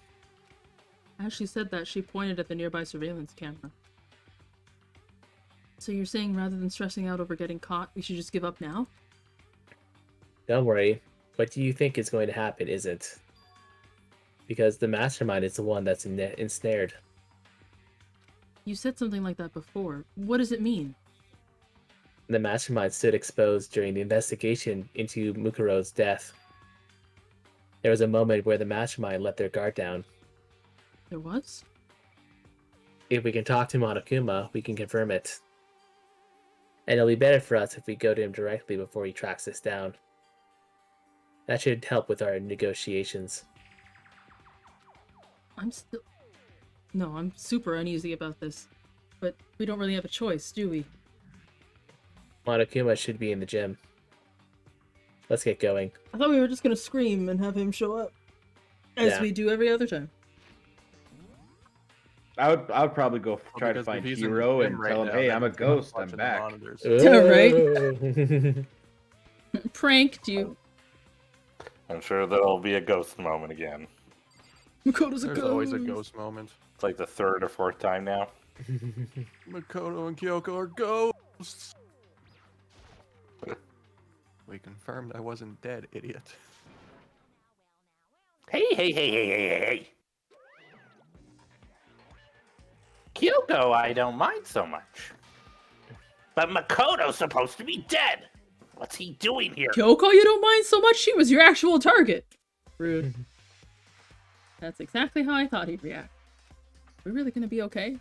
As she said that, she pointed at the nearby surveillance camera. So you're saying rather than stressing out over getting caught, we should just give up now? Don't worry. What do you think is going to happen isn't. Because the mastermind is the one that's ensnared. You said something like that before. What does it mean? The mastermind stood exposed during the investigation into Mukuro's death. There was a moment where the mastermind let their guard down. There was? If we can talk to Monokuma, we can confirm it. And it'll be better for us if we go to him directly before he tracks us down. That should help with our negotiations. I'm super uneasy about this. But we don't really have a choice, do we? Monokuma should be in the gym. Let's get going. I thought we were just gonna scream and have him show up. As we do every other time. I would probably go try to because find if he's in the Hiro gym and right tell him, now, hey, then I'm a he's not ghost, I'm watching the back. monitors. Right? Pranked you. I'm sure there'll be a ghost moment again. Makoto's a There's ghost. always a ghost moment. It's like the third or fourth time now. Makoto and Kyoko are ghosts. We confirmed I wasn't dead, idiot. Hey. Kyoko, I don't mind so much. But Makoto's supposed to be dead. What's he doing here? Kyoko, you don't mind so much? She was your actual target. Rude. That's exactly how I thought he'd react. We're really gonna be okay?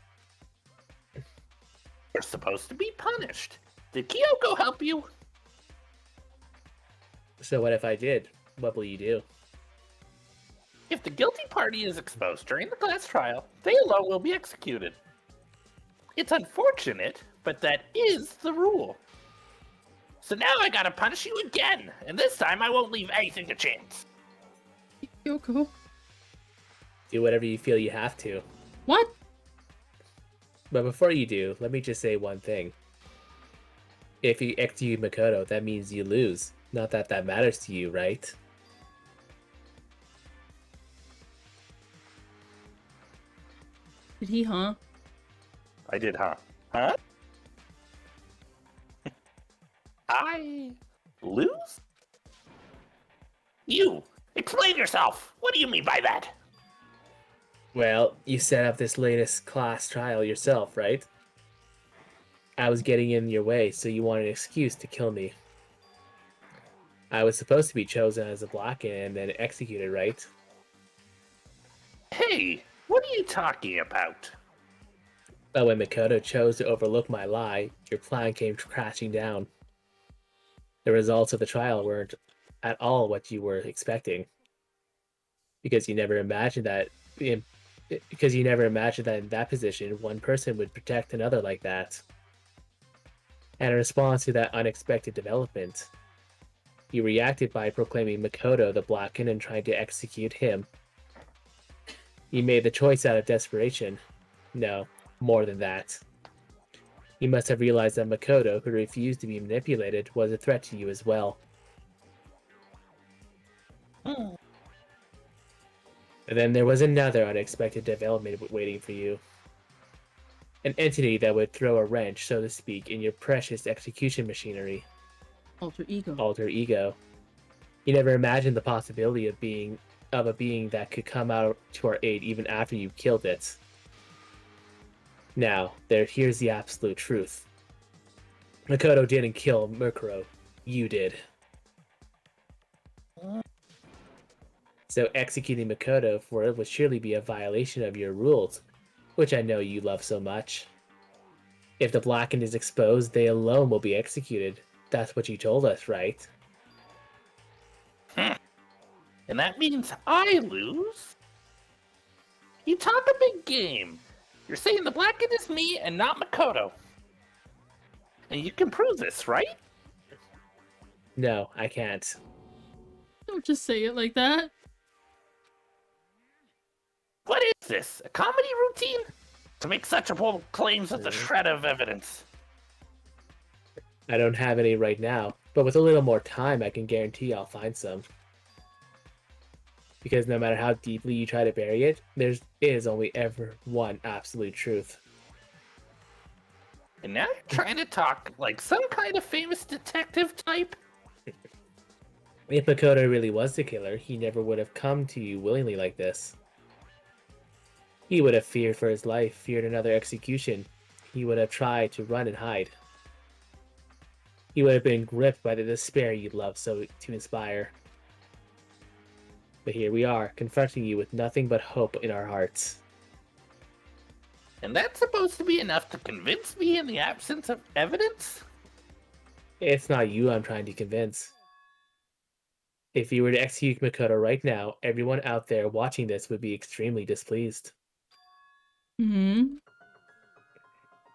You're supposed to be punished. Did Kyoko help you? So what if I did? What will you do? If the guilty party is exposed during the class trial, they alone will be executed. It's unfortunate, but that is the rule. So now I gotta punish you again, and this time I won't leave anything to chance. Kyoko. Do whatever you feel you have to. What? But before you do, let me just say one thing. If you execute Makoto, that means you lose. Not that that matters to you, right? Did he, huh? I did, huh? Huh? I You! Explain yourself! What do you mean by that? Well, you set up this latest class trial yourself, right? I was getting in your way, so you wanted an excuse to kill me. I was supposed to be chosen as a Blacken and then executed, right? Hey, what are you talking about? But when Makoto chose to overlook my lie, your plan came crashing down. The results of the trial weren't at all what you were expecting. Because you never imagined that in that position one person would protect another like that. And in response to that unexpected development, you reacted by proclaiming Makoto the Blacken and trying to execute him. You made the choice out of desperation. No, more than that. You must have realized that Makoto, who refused to be manipulated, was a threat to you as well. And then there was another unexpected development waiting for you. An entity that would throw a wrench, so to speak, in your precious execution machinery. Alter ego. Alter ego. You never imagined the possibility of a being that could come out to our aid even after you killed it. Now, here's the absolute truth. Makoto didn't kill Mukuro. You did. So executing Makoto for it would surely be a violation of your rules, which I know you love so much. If the Blackened is exposed, they alone will be executed. That's what you told us, right? And that means I lose? You talk a big game. You're saying the Blacken is me and not Makoto. And you can prove this, right? No, I can't. Don't just say it like that. What is this? A comedy routine? To make such a bold claims with a shred of evidence. I don't have any right now, but with a little more time, I can guarantee I'll find some. Because no matter how deeply you try to bury it, there is only ever one absolute truth. And now you're trying to talk like some kind of famous detective type? If Makoto really was the killer, he never would have come to you willingly like this. He would have feared for his life, feared another execution. He would have tried to run and hide. He would have been gripped by the despair you love so to inspire. But here we are, confronting you with nothing but hope in our hearts. And that's supposed to be enough to convince me in the absence of evidence? It's not you I'm trying to convince. If you were to execute Makoto right now, everyone out there watching this would be extremely displeased. Hmm.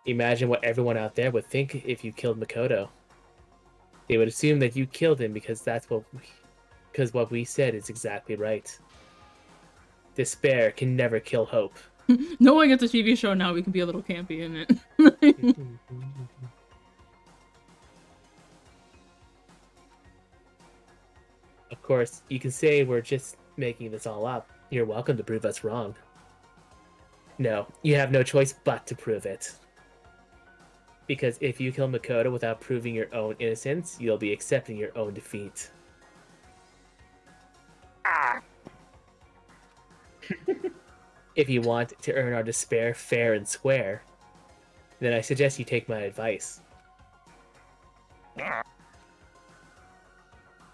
Imagine what everyone out there would think if you killed Makoto. They would assume that you killed him because what we said is exactly right. Despair can never kill hope. Knowing it's a TV show now, we can be a little campy in it. Of course, you can say we're just making this all up. You're welcome to prove us wrong. No, you have no choice but to prove it. Because if you kill Makoto without proving your own innocence, you'll be accepting your own defeat. If you want to earn our despair fair and square, then I suggest you take my advice.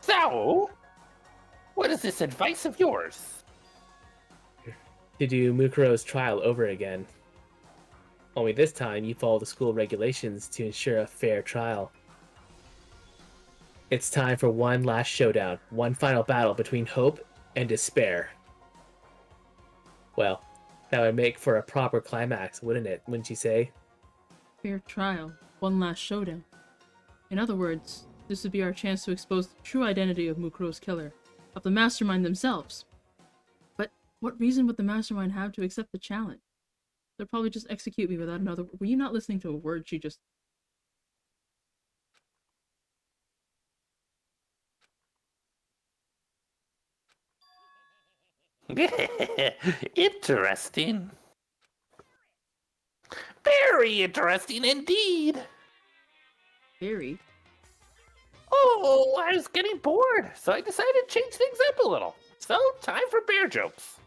So, what is this advice of yours? To do Mukuro's trial over again. Only this time, you follow the school regulations to ensure a fair trial. It's time for one last showdown, one final battle between hope and despair. Well, that would make for a proper climax, wouldn't it? Wouldn't you say? Fair trial. One last showdown. In other words, this would be our chance to expose the true identity of Mukuro's killer, of the mastermind themselves. But what reason would the mastermind have to accept the challenge? They'll probably just execute me without another. Were you not listening to a word she just... Interesting. Very interesting indeed. Very? Oh, I was getting bored, so I decided to change things up a little. So, time for bear jokes.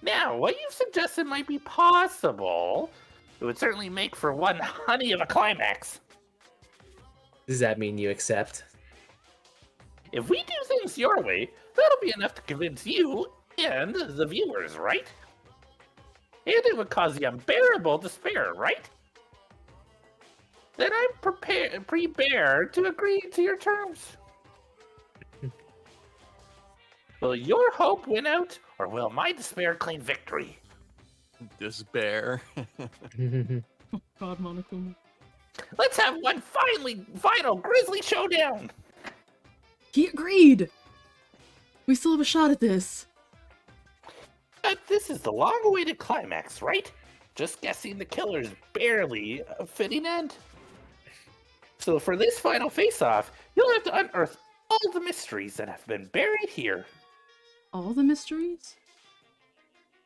Now, what you've suggested might be possible. It would certainly make for one honey of a climax. Does that mean you accept? If we do things your way, that'll be enough to convince you and the viewers, right? And it would cause the unbearable despair, right? Then I'm prepared to agree to your terms. Will your hope win out, or will my despair claim victory? Despair. Oh God, Monokuma. Let's have one final grisly showdown. He agreed! We still have a shot at this. But this is the long-awaited climax, right? Just guessing the killer's barely a fitting end. So for this final face-off, you'll have to unearth all the mysteries that have been buried here. All the mysteries?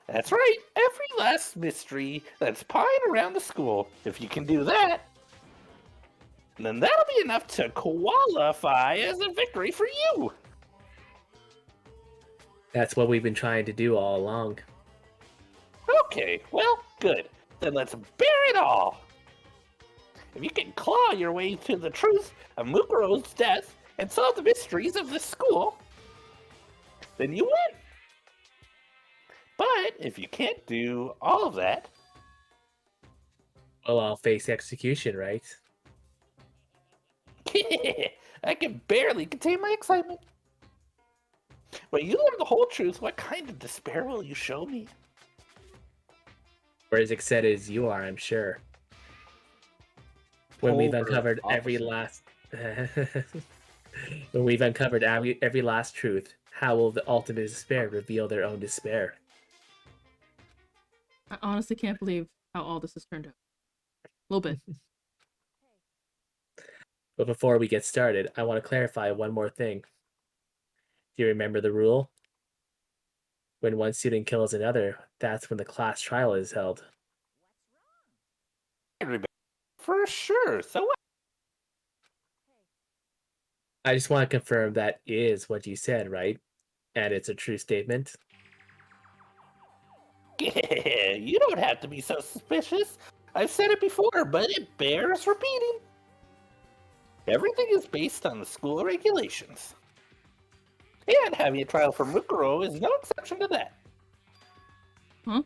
That's right, every last mystery that's pawing around the school. If you can do that, then that'll be enough to qualify as a victory for you. That's what we've been trying to do all along. Okay, well, good. Then let's bear it all. If you can claw your way to the truth of Mukuro's death and solve the mysteries of this school, then you win. But if you can't do all of that, Well, I'll face execution, right? I can barely contain my excitement. When you learn the whole truth, what kind of despair will you show me? Or as excited as you are, I'm sure. When we've Polar uncovered every opposite. last... when we've uncovered every last truth, how will the ultimate despair reveal their own despair? I honestly can't believe how all this has turned out. A little bit. But before we get started, I want to clarify one more thing. Do you remember the rule? When one student kills another, that's when the class trial is held. For sure. So what? I just want to confirm that is what you said, right? And it's a true statement. You don't have to be so suspicious. I've said it before, but it bears repeating. Everything is based on the school regulations. And having a trial for Mukuro is no exception to that. Huh?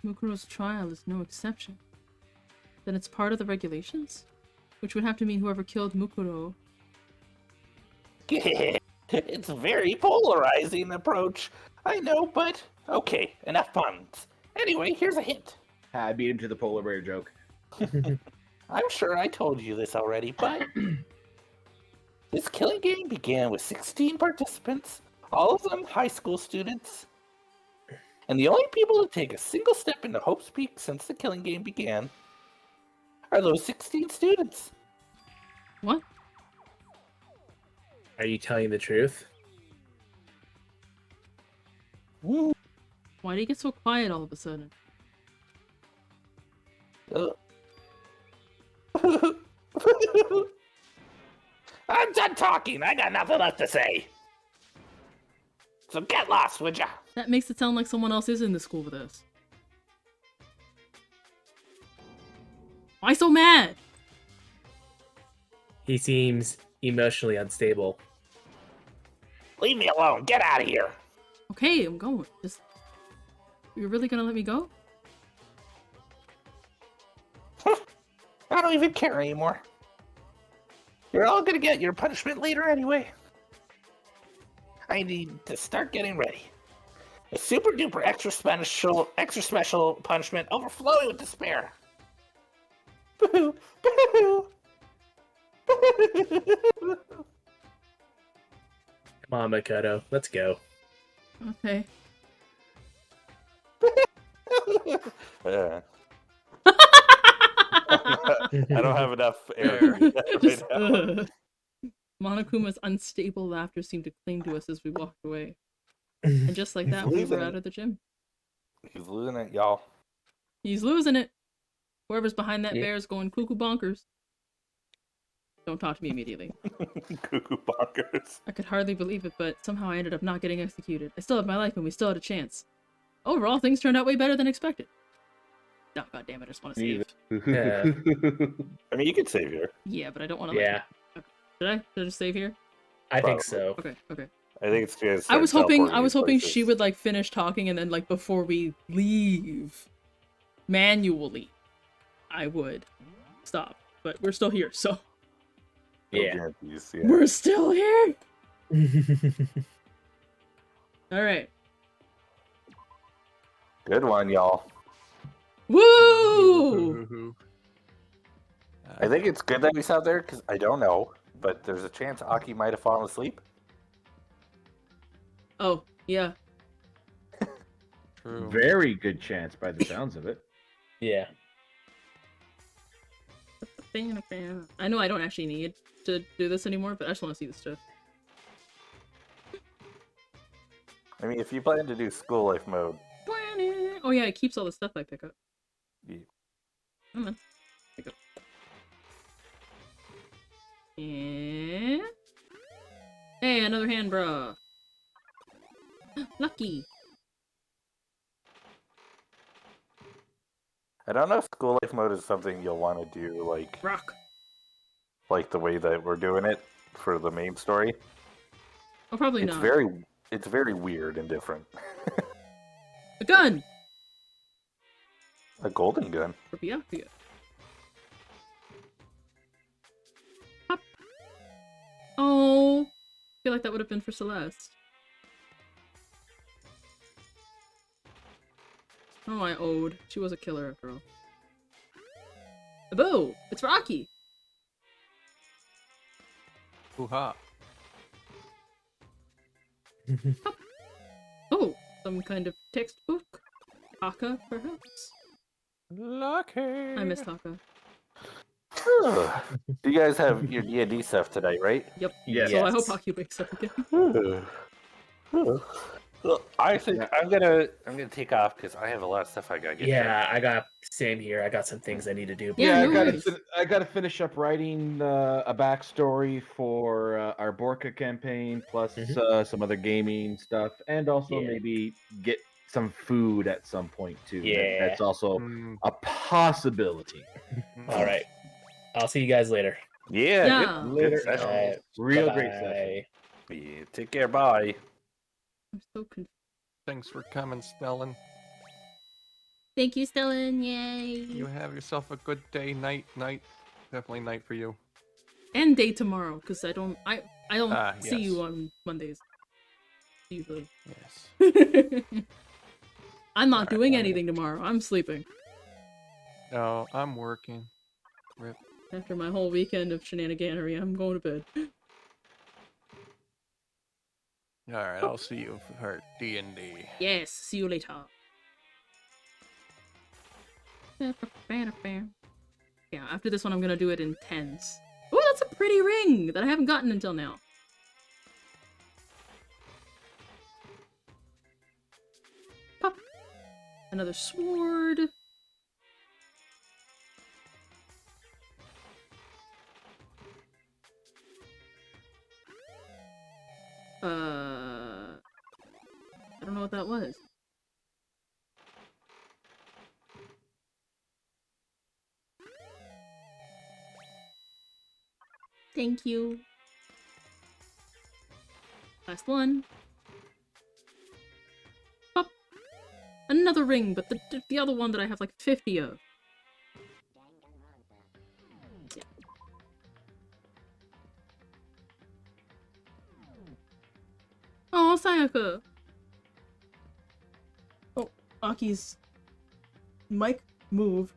Mukuro's trial is no exception. Then it's part of the regulations? Which would have to mean whoever killed Mukuro. It's a very polarizing approach. I know, but okay, enough puns. Anyway, here's a hint. I beat him to the polar bear joke. I'm sure I told you this already, but this killing game began with 16 participants, all of them high school students. And the only people to take a single step into Hope's Peak since the killing game began are those 16 students. What? Are you telling the truth? Hmm. Why did he get so quiet all of a sudden? I'm done talking. I got nothing left to say. So get lost, would ya? That makes it sound like someone else is in the school with us. Why so mad? He seems emotionally unstable. Leave me alone. Get out of here. Okay, I'm going. Just... You're really gonna let me go? I don't even care anymore. You're all gonna get your punishment later anyway. I need to start getting ready. A super duper extra special punishment overflowing with despair. Boo! Boo! Come on, Makoto, let's go. Okay. I don't have enough air Air. Just, right now. Monokuma's unstable laughter seemed to cling to us as we walked away. And just like that, we were out of the gym. He's losing it, y'all. He's losing it. Whoever's behind that Yeah. bear is going cuckoo bonkers. Don't talk to me immediately. Cuckoo bonkers. I could hardly believe it, but somehow I ended up not getting executed. I still had my life and we still had a chance. Overall, things turned out way better than expected. Oh, God damn it, I just want to save. Yeah. I mean, you could save here. Yeah, but I don't want to. Yeah, Should I? Should I just save here? I think so. Okay, okay. I think it's because I was hoping she would like finish talking and then like before we leave, manually, I would stop. But we're still here, so Yeah. we're still here. All right. Good one, y'all. Woo! I think it's good that he's out there because I don't know, but there's a chance Aki might have fallen asleep. Oh yeah. True. Very good chance by the sounds of it. Yeah. I know I don't actually need to do this anymore, but I just want to see the stuff. I mean, if you plan to do school life mode, Oh yeah, it keeps all the stuff I pick up. Yeah. Come on. Pick up. Yeah. Hey, another hand bra. Lucky. I don't know if school life mode is something you'll want to do Rock. like the way that we're doing it for the main story. Oh, probably It's not. very weird and different. A gun! A golden gun. For Byakuya. Pop. Oh. I feel like that would have been for Celeste. Oh, I owed. She was a killer after all. A bow! It's for Aki! Hoo-ha. Oh, some kind of textbook? Taka, perhaps? Lucky. I miss Taka. Do you guys have your D&D stuff tonight, right? Yep. Yes. So I hope Aki wakes up again. I think I'm gonna take off because I have a lot of stuff I gotta get. Yeah, I got same here. I got some things I need to do. Yeah, I no gotta worries. I gotta finish up writing a backstory for our Borka campaign, plus some other gaming stuff, and also Yeah. maybe get some food at some point too. Yeah. That's also Mm, a possibility. All right. I'll see you guys later. Yeah. Yeah. Good Later. session. Alright, Real great bye. session. Yeah, take care. Bye. I'm so confused. Thanks for coming, Stellan. Thank you, Stellan. Yay. You have yourself a good day, night. Definitely night for you. And day tomorrow, because I don't see yes. you on Mondays. Usually. Yes. I'm not doing Alright. anything tomorrow. I'm sleeping. No, I'm working. Rip. After my whole weekend of shenaniganery, I'm going to bed. Alright, I'll see you for D&D. Yes, see you later. Yeah, after this one I'm gonna do it in tens. Oh, that's a pretty ring that I haven't gotten until now. Pop. Another sword. I don't know what that was. Thank you. Last one. Pop. Another ring, but the other one that I have like 50 of. Yeah. Oh, Sayaka. Oh, Aki's mic moved.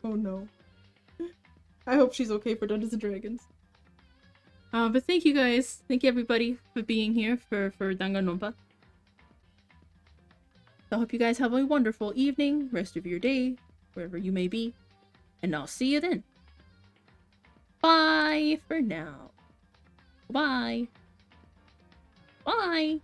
Oh no. I hope she's okay for Dungeons & Dragons. But thank you guys. Thank you everybody for being here for Danganronpa. I hope you guys have a wonderful evening, rest of your day, wherever you may be. And I'll see you then. Bye for now. Bye. Bye.